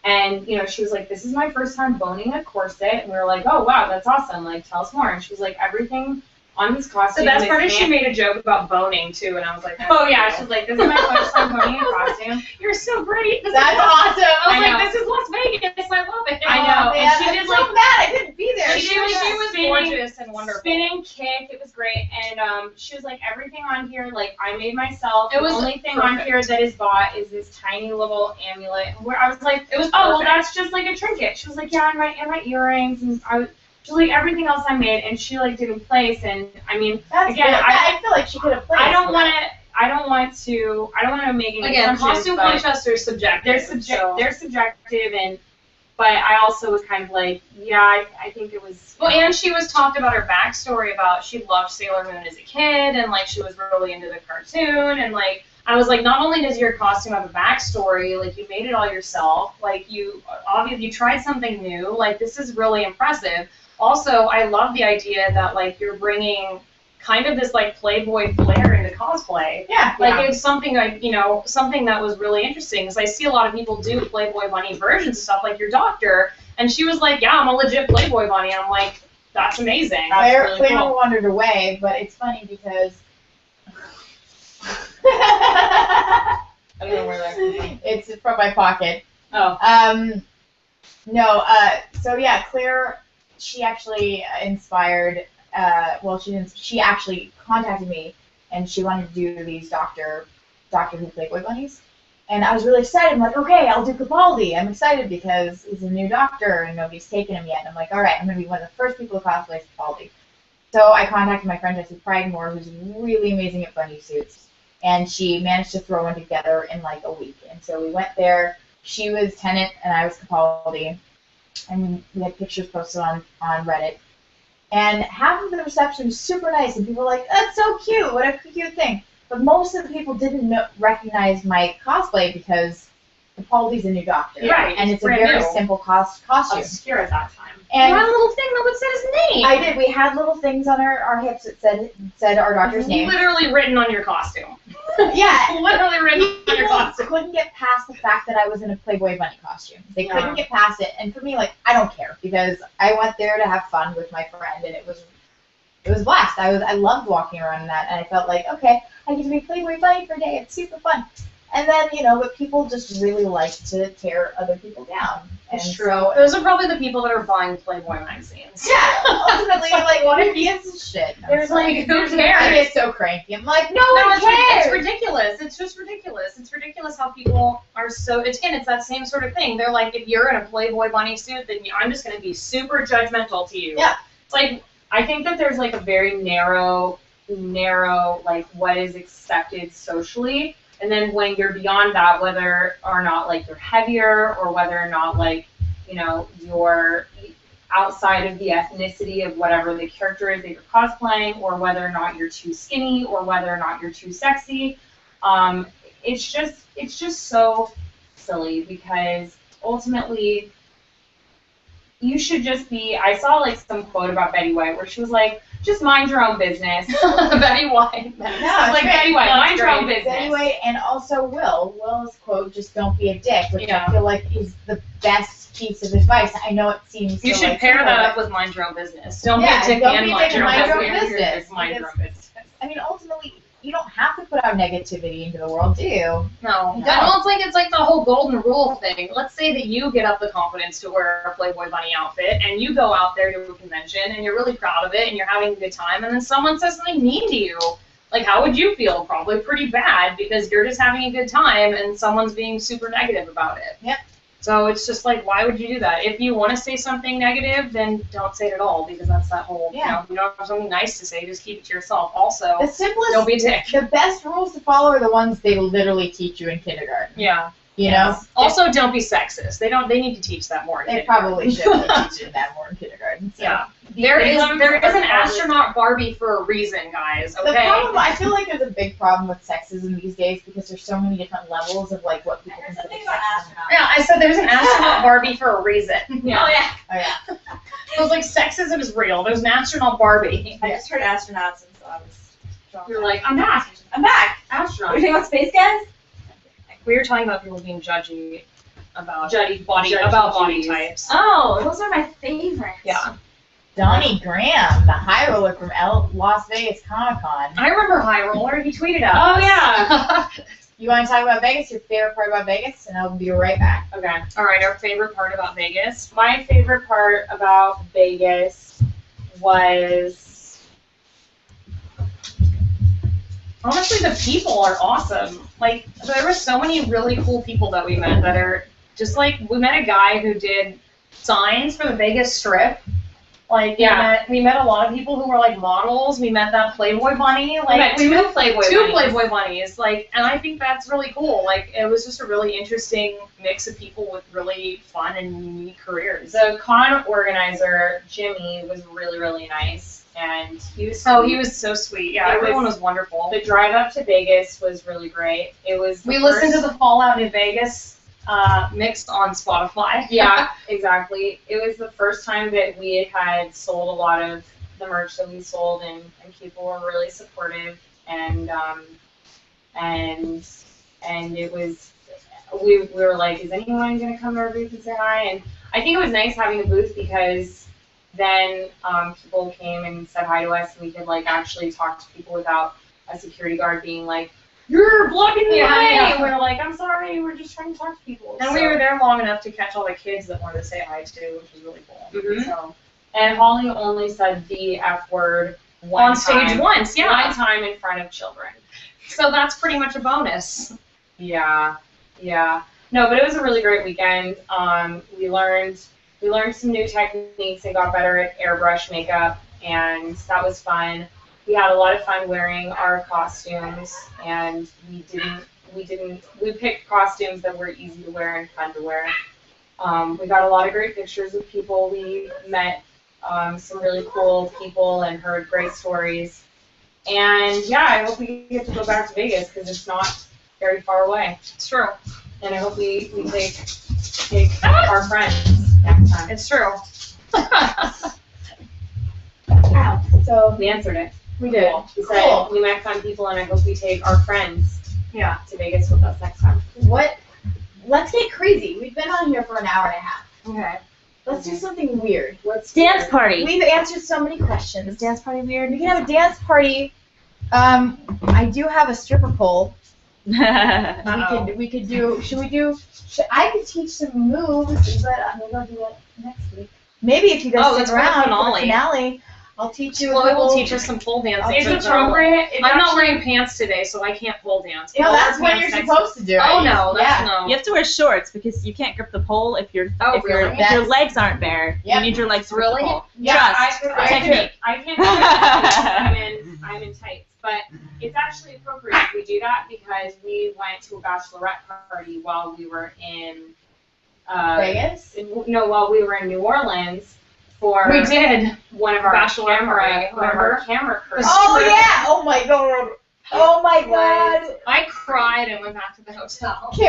And she was like, this is my first time boning a corset. And we were like, oh wow, that's awesome. Like, tell us more. And she was like, everything on this costume. The best this part is she man- made a joke about boning too, and I was like, Oh yeah, she's like, this is my first time boning in costume. you're so great. This That's is awesome. I was I like, know. this is Las Vegas. I love it. I know, Man, and she I'm did so like mad I couldn't be there. She was spinning- gorgeous and wonderful. spinning, kick. It was great, and she was like, everything on here, like I made myself. It The was only thing on perfect. here that is bought is this tiny little amulet. Where I was like, It was oh, well, perfect. that's just like a trinket. She was like, yeah, and my earrings, and she's like, everything else I made, and she like didn't place, and I mean, That's again, good. I feel like she could have played. I don't want to make any Again, assumptions, costume but contests are subjective. they're subjective, and but I also was kind of like, yeah, I think it was. Well, and she was talked about her backstory about she loved Sailor Moon as a kid, and like she was really into the cartoon, and like I was like, not only does your costume have a backstory, like you made it all yourself, like you obviously you tried something new, like this is really impressive. Also, I love the idea that like you're bringing kind of this like Playboy flair into cosplay. Yeah. Like it's something like, something that was really interesting because I see a lot of people do Playboy bunny versions of stuff like your doctor, and she was like, yeah, I'm a legit Playboy bunny. And I'm like, that's amazing. Claire Really cool. wandered away, but it's funny because I don't know where that came from. it's from my pocket. Oh. So yeah, Claire, she actually inspired. She actually contacted me, and she wanted to do these Doctor Who Playboy bunnies, and I was really excited. I'm like, okay, I'll do Capaldi. I'm excited because he's a new Doctor and nobody's taken him yet. And I'm like, all right, I'm gonna be one of the first people to cosplay Capaldi. So I contacted my friend Jessie Pridemore, who's really amazing at bunny suits, and she managed to throw one together in like a week. And so we went there. She was Tennant and I was Capaldi, and we had pictures posted on Reddit. And half of the reception was super nice, and people were like, that's so cute, what a cute thing. But most of the people didn't recognize my cosplay because Capaldi's a new Doctor. Right, And it's a brand very new. simple costume. obscure at that time. You And had a little thing that would say his name. I did, we had little things on our hips that said our doctor's name. Literally written on your costume. Yeah. Literally written on your People costume. couldn't get past the fact that I was in a Playboy bunny costume. They Yeah. couldn't get past it, and for me, like, I don't care because I went there to have fun with my friend, and it was a blast. I loved walking around in that, and I felt like, okay, I get to be Playboy bunny for a day. It's super fun. And then, but people just really like to tear other people down. And It's true. so, Those are probably the people that are buying Playboy magazines. yeah, ultimately, like, what gives a shit? I'm There's sorry. like, who I cares? get so cranky. I'm like, no No, one cares. it's ridiculous. It's just ridiculous. It's ridiculous how people are so. It's that same sort of thing. They're like, if you're in a Playboy bunny suit, then I'm just going to be super judgmental to you. Yeah. It's like, I think that there's like a very narrow, like what is accepted socially. And then when you're beyond that, whether or not like you're heavier or whether or not like, you're outside of the ethnicity of whatever the character is that you're cosplaying, or whether or not you're too skinny or whether or not you're too sexy, it's just so silly because ultimately you should just be, I saw like some quote about Betty White where she was like, just mind your own business. Betty White. No, It's it's like great. Betty White, No, it's mind your own great. business. Anyway, and also Will's quote, just don't be a dick, which Yeah. I feel like is the best piece of advice. I know it seems You so, should like, pair simple, that up but- with mind your own business. Don't Yeah, be a dick don't and be a mind dick your and own mind your business. own business. Mind your own business. I mean, ultimately, you don't have to put out negativity into the world, do you? No. No. Well, it's like the whole golden rule thing. Let's say that you get up the confidence to wear a Playboy bunny outfit, and you go out there to a convention, and you're really proud of it, and you're having a good time, and then someone says something mean to you. Like, how would you feel? Probably pretty bad, because you're just having a good time, and someone's being super negative about it. Yep. So it's just like, why would you do that? If you want to say something negative, then don't say it at all, because that's that whole, Yeah. you don't have something nice to say, just keep it to yourself. Also, The simplest, don't be a dick. the best rules to follow are the ones they literally teach you in kindergarten. Yeah. You know? Also, don't be sexist. They need to teach that more. in They kindergarten. probably should have teach you that more in kindergarten. So. Yeah. There is They an probably- astronaut Barbie for a reason, guys. The Okay. problem, I feel like there's a big problem with sexism these days because there's so many different levels of like what people There's consider something about sexism. astronauts. Yeah, I said there's an astronaut Barbie for a reason. Oh yeah. Oh yeah. I was like, sexism is real. There's an astronaut Barbie. I just heard astronauts, and so I was. drawn You're to like, that. I'm back. I'm back. Astronaut. Are we talking about space guys? We were talking about people being judgy about Judgy body judgy about body cuties. types. Oh, those are my favorites. Yeah. Donnie Graham, the high roller from Las Vegas Comic Con. I remember High Roller. He tweeted at Oh, us. yeah. You want to talk about Vegas? Your favorite part about Vegas? And I'll be right back. Okay. All right, our favorite part about Vegas. My favorite part about Vegas was, Honestly, the people are awesome. Like, there were so many really cool people that we met that are just like, we met a guy who did signs for the Vegas Strip. Like, Yeah. we met a lot of people who were like models. We met that Playboy bunny. Like, we met two Playboy two bunnies. Playboy bunnies. Like, and I think that's really cool. Like, it was just a really interesting mix of people with really fun and unique careers. The con organizer, Jimmy, was really, really nice. And he was Oh, he was so sweet. Yeah, It everyone was- was wonderful. The drive up to Vegas was really great. It was. We listened to the Fallout in Vegas mixed on Spotify. Yeah, exactly. It was the first time that we had sold a lot of the merch that we sold, and people were really supportive, and it was, we were like, is anyone gonna come to our booth and say hi? And I think it was nice having a booth because then people came and said hi to us, and we could like actually talk to people without a security guard being like, you're blocking the way. Yeah. And we're like, I'm sorry, we're just trying to talk to people. And we were there long enough to catch all the kids that wanted to say hi too, which was really cool. Mhm. So And Holly only said the F word one on stage time. once, yeah. One time in front of children. So that's pretty much a bonus. Yeah, yeah. No, but it was a really great weekend. We learned some new techniques and got better at airbrush makeup, and that was fun. We had a lot of fun wearing our costumes, and we picked costumes that were easy to wear and fun to wear. We got a lot of great pictures with people. We met some really cool people and heard great stories. And yeah, I hope we get to go back to Vegas because it's not very far away. It's true. And I hope we take our friends next time. It's true. Wow. So We answered it. we did. Cool. We said Cool. we met fun people, and I hope we take our friends Yeah. to Vegas with us next time. What? Let's get crazy. We've been on here for an hour and a half. Okay. Let's do something weird. Let's Dance party. We've answered so many questions. Dance party weird. We can have a dance party. I do have a stripper pole. Uh-oh. We could do. I could teach some moves, but maybe I'll do that next week. Maybe if you guys Oh, stick that's for the around finale. for the finale, I'll teach you. Chloe a will little- teach us some pole dancing. It's for the finale. appropriate. It's I'm not actually- wearing pants today, so I can't pole dance. No, I'll that's wear when you're pants supposed to do it. Oh no, that's Yeah. no. You have to wear shorts because you can't grip the pole if your Oh, if really? your legs aren't bare. Yep. You need your legs to grip Really? the pole. Yeah, Trust. I Technique. I can't do it. I'm in tights, but it's actually appropriate if we do that because we went to a bachelorette party while we were in Vegas. while we were in New Orleans for We did. one of our Bachelorette camera party, remember? crews. Oh yeah! Oh my god! Oh my god! I cried and went back to the hotel. Do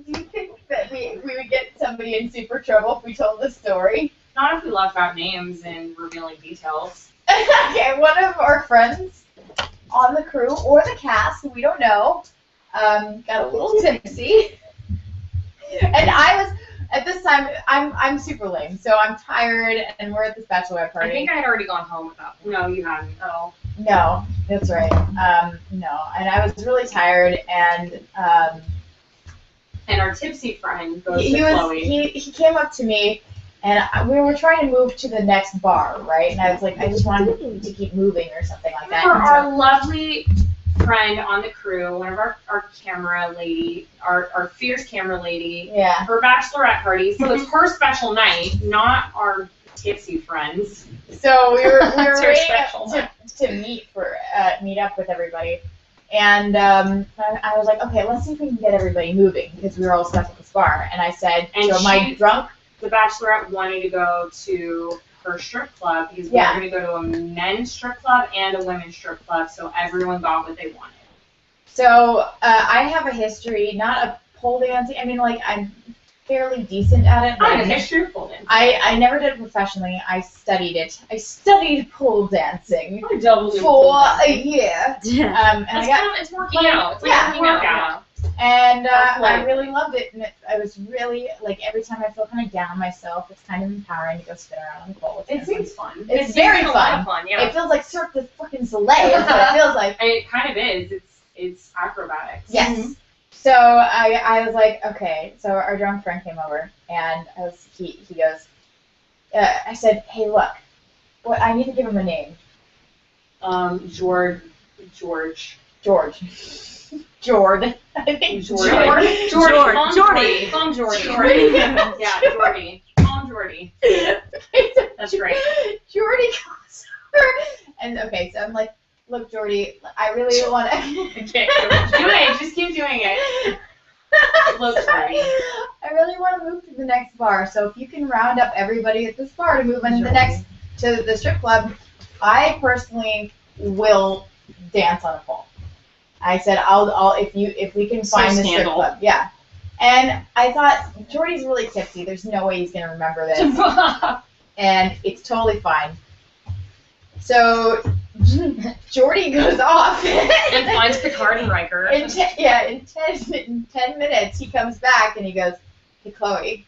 you think that we would get somebody in super trouble if we told the story? Not if we left out names and revealing details. Okay, one of our friends on the crew or the cast, we don't know, got a little tipsy, and I was at this time. I'm super lame, so I'm tired, and we're at this bachelorette I party. think I had already gone home at that point. No, you haven't. Oh. No, that's right. No, and I was really tired, and And our tipsy friend goes he to Chloe. he came up to me, and we were trying to move to the next bar, right? And I was like, I just wanted to keep moving or something like that. For And so- our lovely friend on the crew, one of our camera lady, our fierce camera lady, yeah. her bachelorette party. So it's her special night, not our tipsy friends. So we were It's her waiting special to meet up with everybody, and I was like, okay, let's see if we can get everybody moving because we were all stuck at this bar. And I said, And so my she- drunk. The bachelorette wanted to go to her strip club because we Yeah. were going to go to a men's strip club and a women's strip club, so everyone got what they wanted. So I have a history, not of pole dancing. I mean, like I'm fairly decent at it. I But have a history of pole dancing. I never did it professionally. I studied it. I studied pole dancing I doubled for a year. And I It's got kind of, it's working out. It's like Yeah, working out. And That's I like- really loved it, and I was really, like, every time I feel kind of down on myself, it's kind of empowering to go spin around on the pole. It's It kind of seems fun. It's It very seems like a lot fun. of fun, fun. yeah. It feels like Cirque du fucking Soleil is what it feels like. It kind of is. It's acrobatics. Yes. So I was like, okay. So our drunk friend came over, and he goes, I said, hey, look, I need to give him a name. George. Jord. I think Jordy. Jord. Jordy. Call him Jordy. Jordy. Yeah, Jordy. Call him Jordy. That's great. Jordy comes over. And okay, so I'm like, look, Jordy, I really want to. Okay, do it. Just keep doing it. Look, Jordy. I really want to move to the next bar. So if you can round up everybody at this bar to move into the next to the strip club, I personally will dance on a pole. I said, I'll if we can find the strip club, yeah. And I thought, Jordy's really tipsy. There's no way he's gonna remember this, and it's totally fine. So Jordy goes off And finds Picard and Riker. in 10 minutes he comes back and he goes, hey Chloe,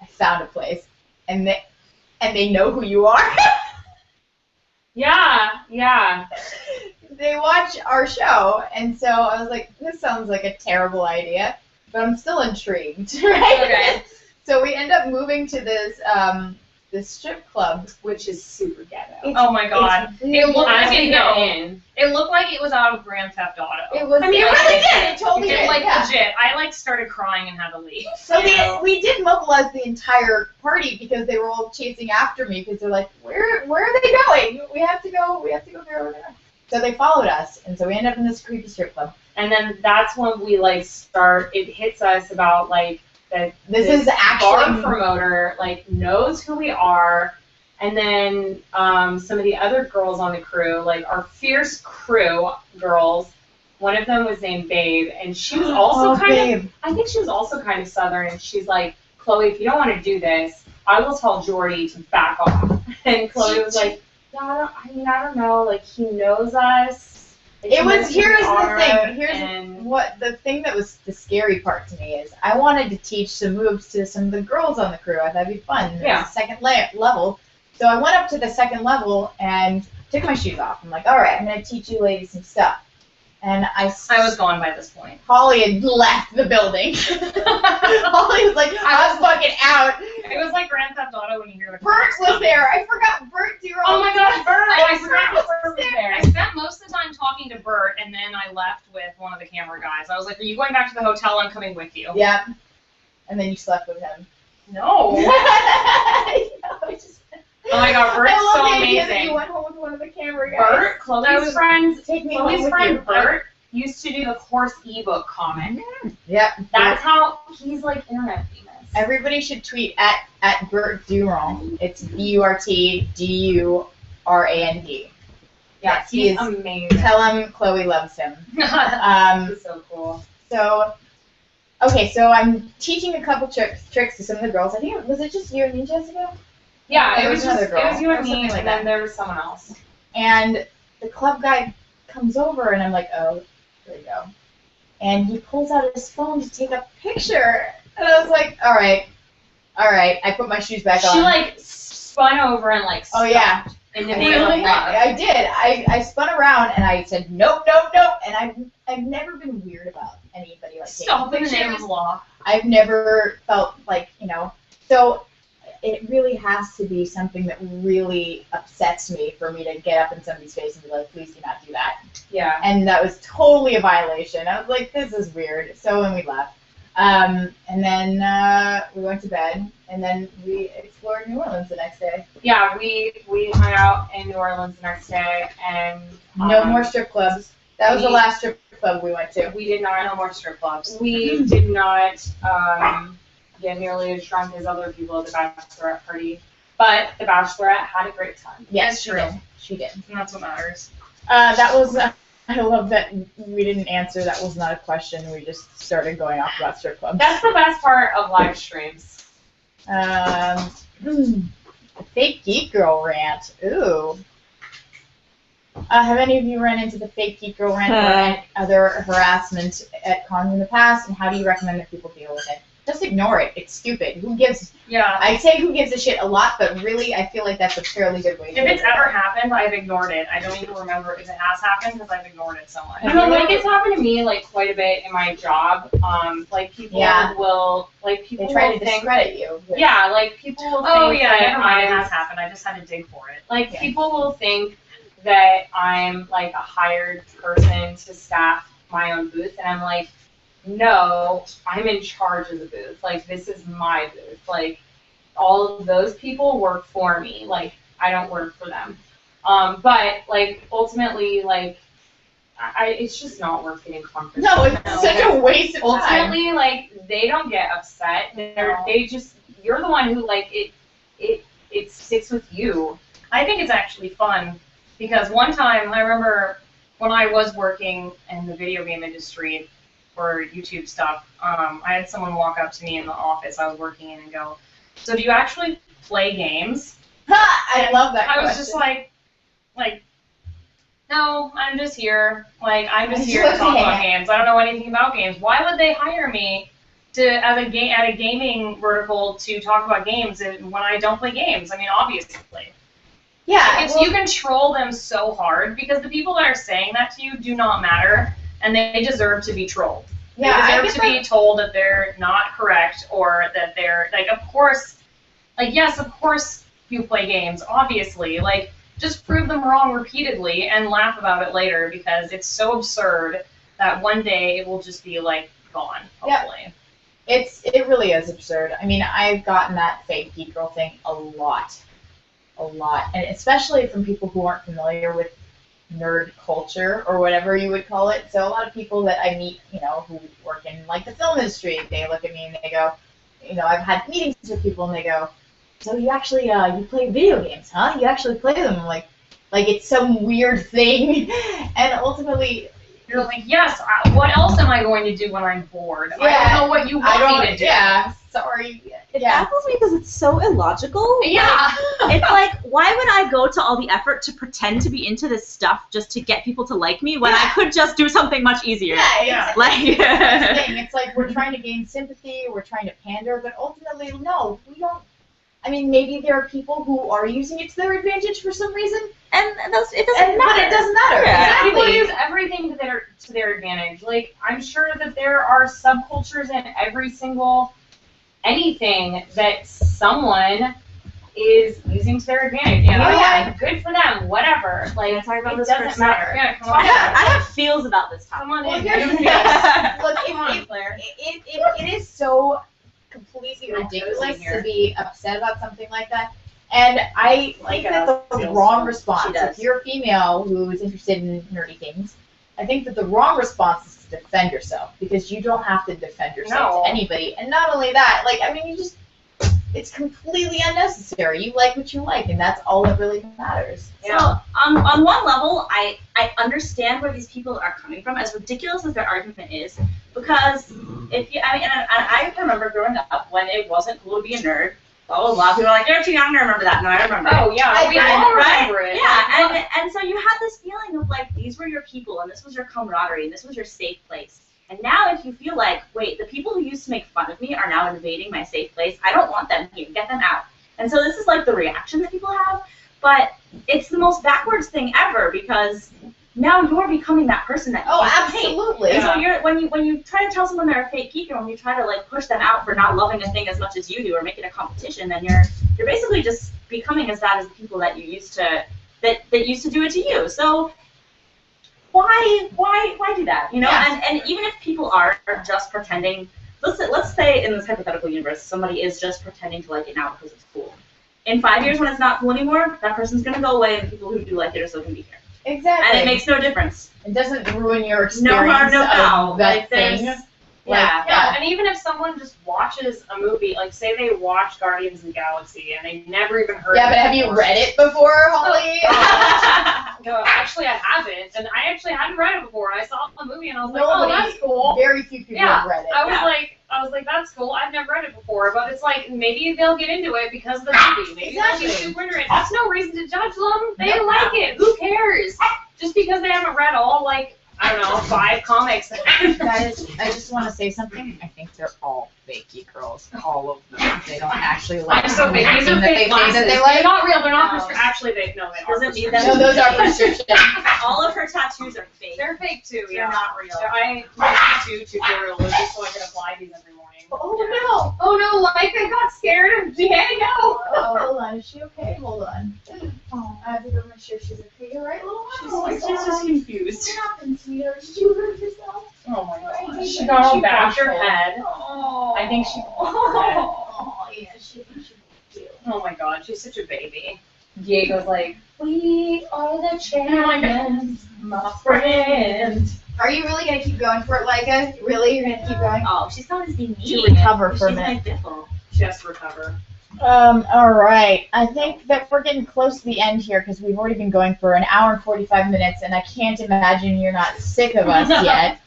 I found a place, and they know who you are. Yeah. They watch our show, and so I was like, this sounds like a terrible idea, but I'm still intrigued, right? Okay. So we end up moving to this strip club. Which is super ghetto. Oh my god. It's really It looked I like didn't it, get though. in. It looked like it was out of Grand Theft Auto. It was. I mean, it it really really did. It totally did. Like yeah. legit. I like started crying and had to leave. So you know? we did mobilize the entire party because they were all chasing after me because they're like, where are they going? We have to go figure out where they're going. So they followed us, and so we end up in this creepy strip club. And then that's when we like start. It hits us about like that. This is bar actually promoter like knows who we are, and then some of the other girls on the crew, like our fierce crew girls. One of them was named Babe, and she was also of. I think she was also kind of Southern, and she's like, Chloe, if you don't want to do this, I will tell Jordy to back off. And Chloe was like, yeah, I don't know, like he knows us. Like, It he was. knows who Here's we the are, thing. Here's and what the thing that was the scary part to me is. I wanted to teach some moves to some of the girls on the crew. I thought it'd be fun. It was Yeah. the second level. So I went up to the second level and took my shoes off. I'm like, all right, I'm gonna teach you ladies some stuff. And I was gone by this point. Holly had left the building. Holly was like, I was fucking out. It was like Grand Theft Auto when you hear the Bert was there. I forgot Bert. oh my god, Bert! I forgot Bert Bert was there. I spent most of the time talking to Bert, and then I left with one of the camera guys. I was like, are you going back to the hotel? I'm coming with you. Yeah. And then you slept with him. No. Oh my god, Bert's I love so the idea that amazing. you went home with one of the camera guys. Bert, Chloe's friend, Take me home Chloe's with friend you. Bert used to do the Horse ebook comic. Yep. That's how he's like internet famous. Everybody should tweet at Bert Durand. It's BurtDurand. Yeah, he he's is- amazing. Tell him Chloe loves him. He's so cool. So, okay, so I'm teaching a couple tricks to some of the girls. I think was it just you and me, Jessica? Yeah, There it was was another just girl, it was you or and me, something like and that. then there was someone else. And the club guy comes over, and I'm like, oh, here we go. And he pulls out his phone to take a picture, and I was like, all right. I put my shoes back on. She like spun over and like Oh, yeah. stopped in the name of Really? love. I did. I spun around and I said nope. And I've never been weird about anybody like Stop in taking the name of pictures. law. I've never felt like So it really has to be something that really upsets me for me to get up in somebody's face and be like, please do not do that. Yeah. And that was totally a violation. I was like, this is weird. So when we left. And then we went to bed, and then we explored New Orleans the next day. Yeah, we hung out in New Orleans the next day, and No more strip clubs. That was the we- last strip club we went to. we did not. No more strip clubs. We did not get nearly as drunk as other people at the bachelorette party, but the bachelorette had a great time. Yes, That's she true. did. She did. And that's what matters. That was. I love that we didn't answer. That was not a question. We just started going off about strip clubs. That's the best part of live streams. A fake geek girl rant. Ooh. Have any of you run into the fake geek girl rant or any other harassment at cons in the past, and how do you recommend that people deal with it? Just ignore it. It's stupid. Who gives? Yeah. I say who gives a shit a lot, but really, I feel like that's a fairly good way. If it's ever happened, I've ignored it. I don't even remember if it has happened because I've ignored it so much. I feel like it's happened to me like quite a bit in my job. Like people will people They try will to think, discredit you. yeah, like people will Oh think yeah, that never mind. It I'm- has happened. I just had to dig for it. Like Yeah. people will think that I'm like a hired person to staff my own booth, and I'm like, no, I'm in charge of the booth. Like this is my booth. Like all of those people work for me. Like I don't work for them. But like ultimately, like it's just not worth getting comfortable. No, it's such a waste of time. Ultimately, like they don't get upset. You're the one who like it sticks with you. I think it's actually fun because one time I remember when I was working in the video game industry for YouTube stuff, I had someone walk up to me in the office I was working in and go, "So do you actually play games?" I love that. I was question. just like, no, I'm just here. Like, I'm just I'm here to just talk looking about at- games. I don't know anything about games. Why would they hire me at a gaming vertical to talk about games when I don't play games? I mean, obviously. Yeah, You can troll them so hard because the people that are saying that to you do not matter, and they deserve to be trolled. yeah, They I deserve get to be told that they're not correct or that they're, like, of course, like, yes, of course you play games, obviously. Like, just prove them wrong repeatedly and laugh about it later because it's so absurd that one day it will just be, like, gone, hopefully. It really is absurd. I mean, I've gotten that fake geek girl thing a lot, and especially from people who aren't familiar with nerd culture or whatever you would call it. So a lot of people that I meet, who work in like the film industry, they look at me and they go, I've had meetings with people and they go, so you actually you play video games, huh? You actually play them? I'm like it's some weird thing, and ultimately. You're like, yes, what else am I going to do when I'm bored? I don't know what you want me to do. Yeah, sorry. It baffles me because it's so illogical. Yeah. It's like, why would I go to all the effort to pretend to be into this stuff just to get people to like me when I could just do something much easier? Yeah. Like, That's the thing. It's like we're trying to gain sympathy, we're trying to pander, but ultimately, no, we don't. I mean, maybe there are people who are using it to their advantage for some reason, it doesn't matter. but it doesn't matter. Yeah. People Exactly. use everything to their advantage. Like I'm sure that there are subcultures in every single anything that someone is using to their advantage. Yeah. You know what? Good for them. Whatever. Like Can I talk about it this for a doesn't sec? matter. Yeah, come I on. have feels about this topic. Come on Well, in. here's the thing. Look, Come on, Claire. it is so completely ridiculous to be upset about something like that. And I think that the feels wrong so- response, she does. if you're a female who is interested in nerdy things, I think that the wrong response is to defend yourself, because you don't have to defend yourself No. to anybody. And not only that, it's completely unnecessary. You like what you like, and that's all that really matters. Yeah. So on one level, I understand where these people are coming from, as ridiculous as their argument is, because I remember growing up when it wasn't cool to be a nerd. Blah blah blah. People were like, "You're too young to remember that." No, I remember. Oh yeah, we all remember it. Yeah, and so you had this feeling of like these were your people, and this was your camaraderie, and this was your safe place. And now if you feel like, wait, the people who used to make fun of me are now invading my safe place, I don't want them here, get them out. And so this is like the reaction that people have, but it's the most backwards thing ever, because now you're becoming that person that Oh, you used to hate. absolutely. And so you're when you try to tell someone they're a fake geek, or when you try to like push them out for not loving a thing as much as you do, or make it a competition, then you're basically just becoming as bad as the people that you used to that used to do it to you. So why do that? Yeah. And even if people are just pretending, let's say in this hypothetical universe, somebody is just pretending to like it now because it's cool. In 5 years, when it's not cool anymore, that person's gonna go away, and the people who do like it are still gonna be here. Exactly. And it makes no difference. It doesn't ruin your No experience harm, no foul. of that Like, there's- thing. Yeah. Yeah, and even if someone just watches a movie, like say they watch Guardians of the Galaxy and they never even heard Yeah, of but it have you before. read it before, Holly? No, actually I haven't, and I actually hadn't read it before. I saw the movie and I was like, Nobody- oh, that's cool. Very few people Yeah, have read it. I was Yeah. like, that's cool. I've never read it before, but it's like maybe they'll get into it because of the movie. Maybe they'll be Exactly. super into it. That's no reason to judge them. They No. like it. Who cares? Just because they haven't read all, like, I don't know, 5 comics. Guys, I just want to say something. I think they're all fakey girls. All of them. They don't actually like I'm so big. These are anything that they fake say glasses. that they They're like. not real. They're not actually they no, they are. Doesn't need prescription. them. No, those are prescription. All of her tattoos are fake. They're fake too. They're Yeah. not real. I went to tutorials just so I could apply these every morning. Oh Oh no, like I got scared of Diego. no! Oh, hold on. Is she okay? Hold on. Oh, I have to go make sure she's okay. You're right, little one. She's just confused. What happened, sweetheart? Did you hurt yourself? Oh my god. She She got all she bashed her buckled. head. Oh. I think she buckled her head. Oh, yeah, she do. Oh my god, she's such a baby. Diego's like, we are the champions, my friend. Are you really gonna keep going for it, Leica? Really? You're gonna keep going? Oh, she's going to be mean. To recover for a She's minute. my biffle. Just recover. Alright. I think that we're getting close to the end here because we've already been going for an hour and 45 minutes, and I can't imagine you're not sick of us yet.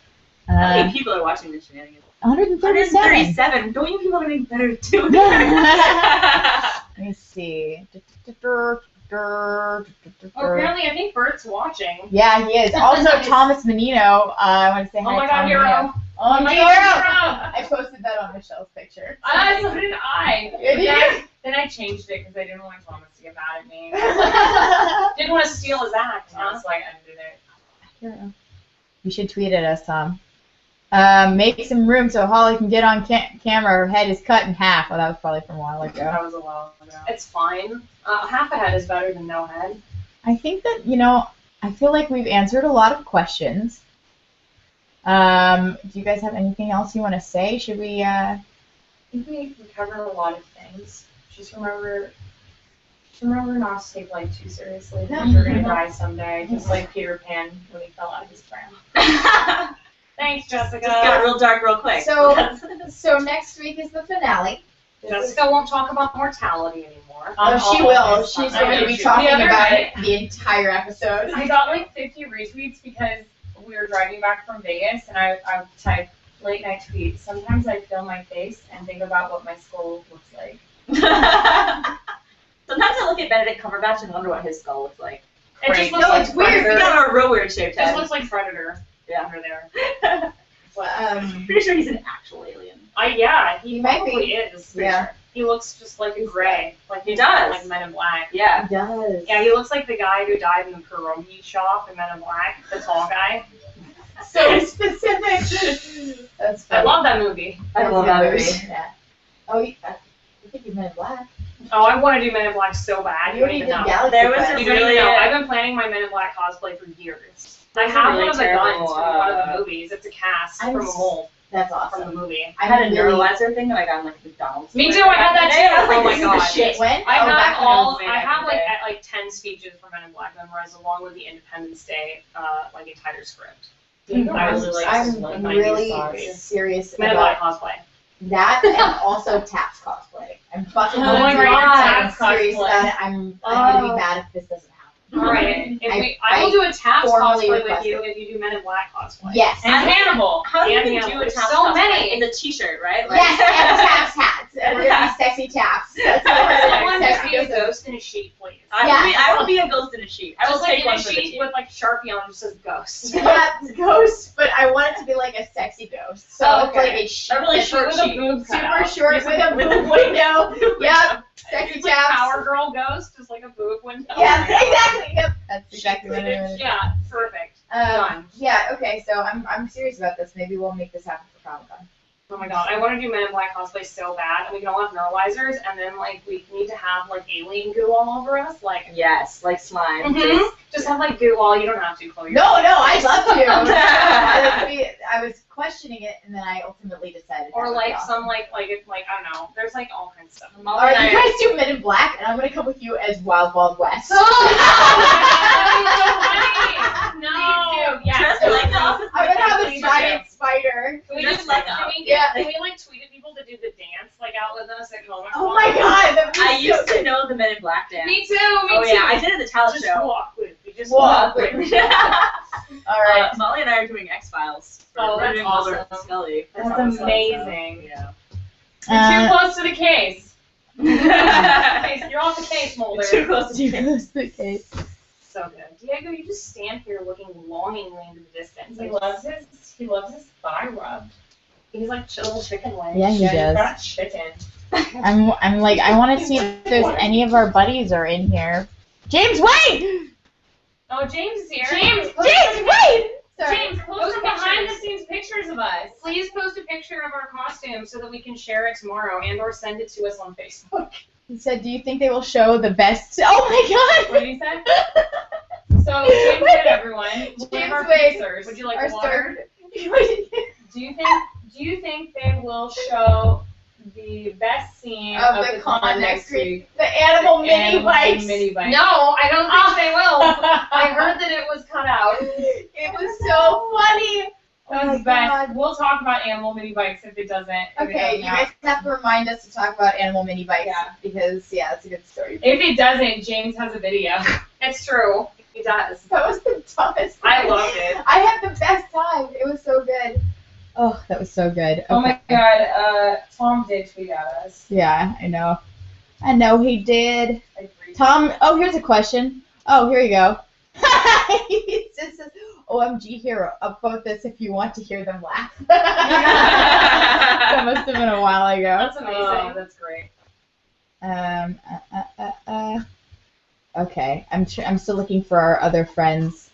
How many people are watching this shenanigans? 137. 137. Don't you people are getting better too? Let me see. Oh, apparently I think Bert's watching. Yeah, he is. Also, Thomas Menino. I want to say hi Oh my to god, Tom hero. Menino. Oh my hero. god, I posted that on Michelle's picture. So did I. Did you? Then I changed it because I didn't want Thomas to get mad at me. Didn't want to steal his act, so I ended it. You should tweet at us, Tom. Make some room so Holly can get on camera. Her head is cut in half. Well, that was probably from a while ago. That was a while ago. It's fine. Half a head is better than no head. I think that, I feel like we've answered a lot of questions. Do you guys have anything else you want to say? Should we, I think we covered a lot of things. Just remember not to take life too seriously because you're gonna die someday, just like Peter Pan when he fell out of his pram. Thanks, Jessica. Just got real dark real quick. So next week is the finale. Jessica won't talk about mortality anymore. Oh, she will. She's going to be talking The other about night- it the entire episode. I got like 50 retweets because we were driving back from Vegas and I typed late night tweets. Sometimes I film my face and think about what my skull looks like. Sometimes I look at Benedict Cumberbatch and wonder what his skull looks like. It just looks No, like it's weird. He Predator. got a real weird shaped It just head. looks like Predator. Yeah. Under there. Pretty sure he's an actual alien. Yeah, he He might probably is. Yeah. He looks just like a gray. Like He does. Like Men in Black. Yeah. He does. Yeah, he looks like the guy who died in the pierogi shop in Men in Black, the tall guy. So specific. That's funny. I love that movie. I love that movie. Yeah. Oh, you think you've been in black? Oh, I want to do Men in Black so bad. You already did know. Galaxy There was Quest. a You don't even really- know. I've been planning my Men in Black cosplay for years. I That's a have really one of the terrible, guns from one of the movies. It's a cast I'm from a mold That's from awesome. the movie. I had a neuralizer thing that I got in like McDonald's. Me too, I had that too. I was like, Oh my this is God. the shit. When? I Oh, have back when all. was I have back in like the day. 10 speeches for Men in Black memorized, along with the Independence Day like entire script. I'm really serious Men in about Black cosplay. that and also Taps cosplay. I'm fucking Oh my really God, serious cosplay. about it. I'm gonna be mad if this doesn't happen. All right, I will do a Taps formally cosplay with request you it. if you do Men in Black cosplay. Yes. And Hannibal. How do you And even Hannibal. do a There's top so cosplay? many. It's a t-shirt, right? Yes, and Taps hats. And we're gonna be sexy Taps. That's what we're Someone doing. just be a Sexy ghost in a sheet, please. I will be a ghost in a sheet. I will Just like take in a one for the sheet team. with like Sharpie on it, just says ghost. Yeah, ghost, but I want it to be like a sexy ghost. So Oh, it's okay. like a sheet. A really A sheet short with a sheet. boob Super cutout. short with a boob window. Yep. Sexy It's like Taps. Power Girl ghost, just like a boob window. Yeah, exactly. Yep. That's exactly what it is. Yeah, perfect. Done. Yeah, okay, so I'm serious about this. Maybe we'll make this happen for Comic-Con. Oh my god, I want to do Men in Black cosplay so bad, and we can all have neuralizers, and then like we need to have like alien goo all over us, like Yes, like slime. just have like goo all. You don't have to, Chloe. No, I'd love to. I was questioning it, and then I ultimately decided. Or that would like be awesome. some like it's like I don't know. There's like all kinds of stuff. Molly Alright, and you I- guys do Men in Black, and I'm gonna come with you as Wild Wild West. No. Yeah. Dress like the office. I'm gonna have a Please giant spider. Can we Dress just like can us. we, Yeah. can we like tweet at people to do the dance like out with us at Comic Con? Oh my god, that I used to know the Men in Black dance. Me too. Oh yeah, I did it at the talent just show. walk with me. Just Walk walk with with me. Alright. Molly and I are doing X-Files. Oh, that's awesome. Scully. That's awesome. amazing. Yeah. You're too close to the case. Too You're off the case, Mulder. close to Too close to the case. So good. Diego, you just stand here looking longingly into the distance. He loves his thigh rubbed. He's like little chicken legs. Yeah, he He's does. got chicken. I'm like, I want to see if there's any of our buddies are in here. James, wait! Oh, James is here. James, wait! Sorry. James, post Post some behind pictures. the scenes pictures of us. Please post a picture of our costume so that we can share it tomorrow and/or send it to us on Facebook. He said, do you think they will show the best? Oh my What god! did he say? So, James did, everyone. One of our wait. producers. Would you like Our water? Do you think they will show the best scene Of of the the con next week? The animal The mini animal bikes. mini bikes. No, I don't think they will. I heard that it was cut out. It was so funny. That was best. We'll talk about animal mini bikes if it doesn't. Okay, you guys have to remind us to talk about animal mini bikes. Yeah. Because, that's a good story. If it doesn't, James has a video. It's true. He does. That was the dumbest I thing. loved it. I had the best time. It was so good. Oh, that was so good. Oh my Okay. god, Tom did tweet at us. Yeah, I know. I know he did. I agreed. Tom, here's a question. Oh, here you go. He just says, OMG hero, upvote this if you want to hear them laugh. That must have been a while ago. That's amazing. Oh, that's great. Okay, I'm still looking for our other friends.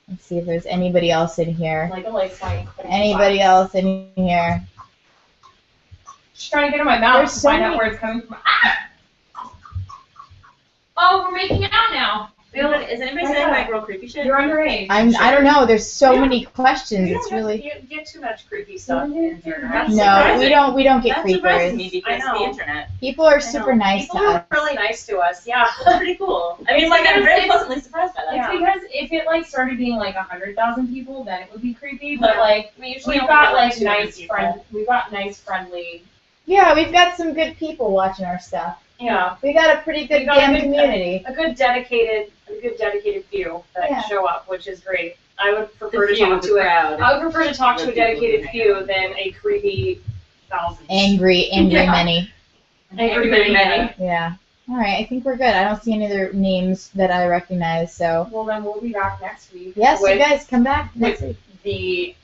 Let's see if there's anybody else in here. Like a light swing. Anybody else in here? Just trying to get in my mouth There's to so find out many- where it's coming from. Ah! Oh, we're making out now. Is anybody saying like real creepy shit? You're underage. I don't know. There's so Yeah. many questions. We It's don't really get too much creepy stuff in here. That's no. surprising. We don't get That surprises creepers. me because I know. the internet. People are super nice People to are us. really nice to us. Yeah. That's pretty cool. I mean, like, I'm very pleasantly surprised by that. It's because if it like started being like 100,000 people, then it would be creepy. But Yeah. like We usually we've only got get, like 200 nice people. friend. We've got nice friendly. Yeah, we've got some good people watching our stuff. Yeah. We got a pretty good We got a damn good- community. A good dedicated few that Yeah. show up, which is great. I would The prefer to few, talk the to crowd. I would prefer to talk to a The people who dedicated hang few out. than a creepy thousand. Angry Yeah. many. Angry many. Yeah. All right, I think we're good. I don't see any other names that I recognize. So Well, then we'll be back next week. yes, you with guys come back next week. the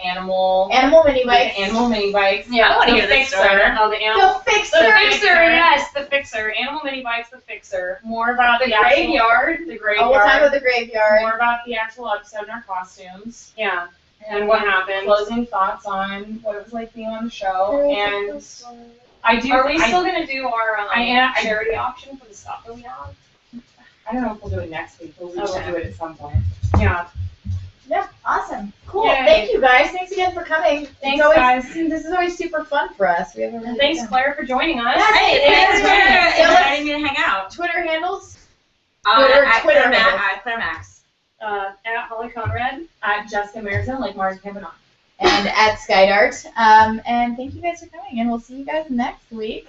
animal Animal mini the bikes. animal mini bikes. Yeah, I wanna the hear this fixer. story. Oh, the animal. The fixer. The fixer, yes, the fixer. Animal mini bikes, the fixer. More about The the actual- graveyard. The Oh, graveyard. we'll talk about the graveyard. More about the actual episode and our costumes. Yeah, and what happened. Closing thoughts on what it was like being on the show. And I do. Are we I- still gonna do our I charity auction for the stuff that we have? I don't know if we'll do it next week, but we will Okay. do it at some point. Yeah. Yeah, awesome. Cool. Yay. Thank you guys. Thanks again for coming. Thanks, It's always, guys. This is always super fun for us. We have a really And good thanks, time. Claire, for joining us. Hey, thanks for So inviting me to hang out. Twitter handles. Twitter Twitter Max. handles. Claire Max. At Holly Conrad. At Jessica Marzin, like Mars Campanon. And at Skydart. And thank you guys for coming, and we'll see you guys next week.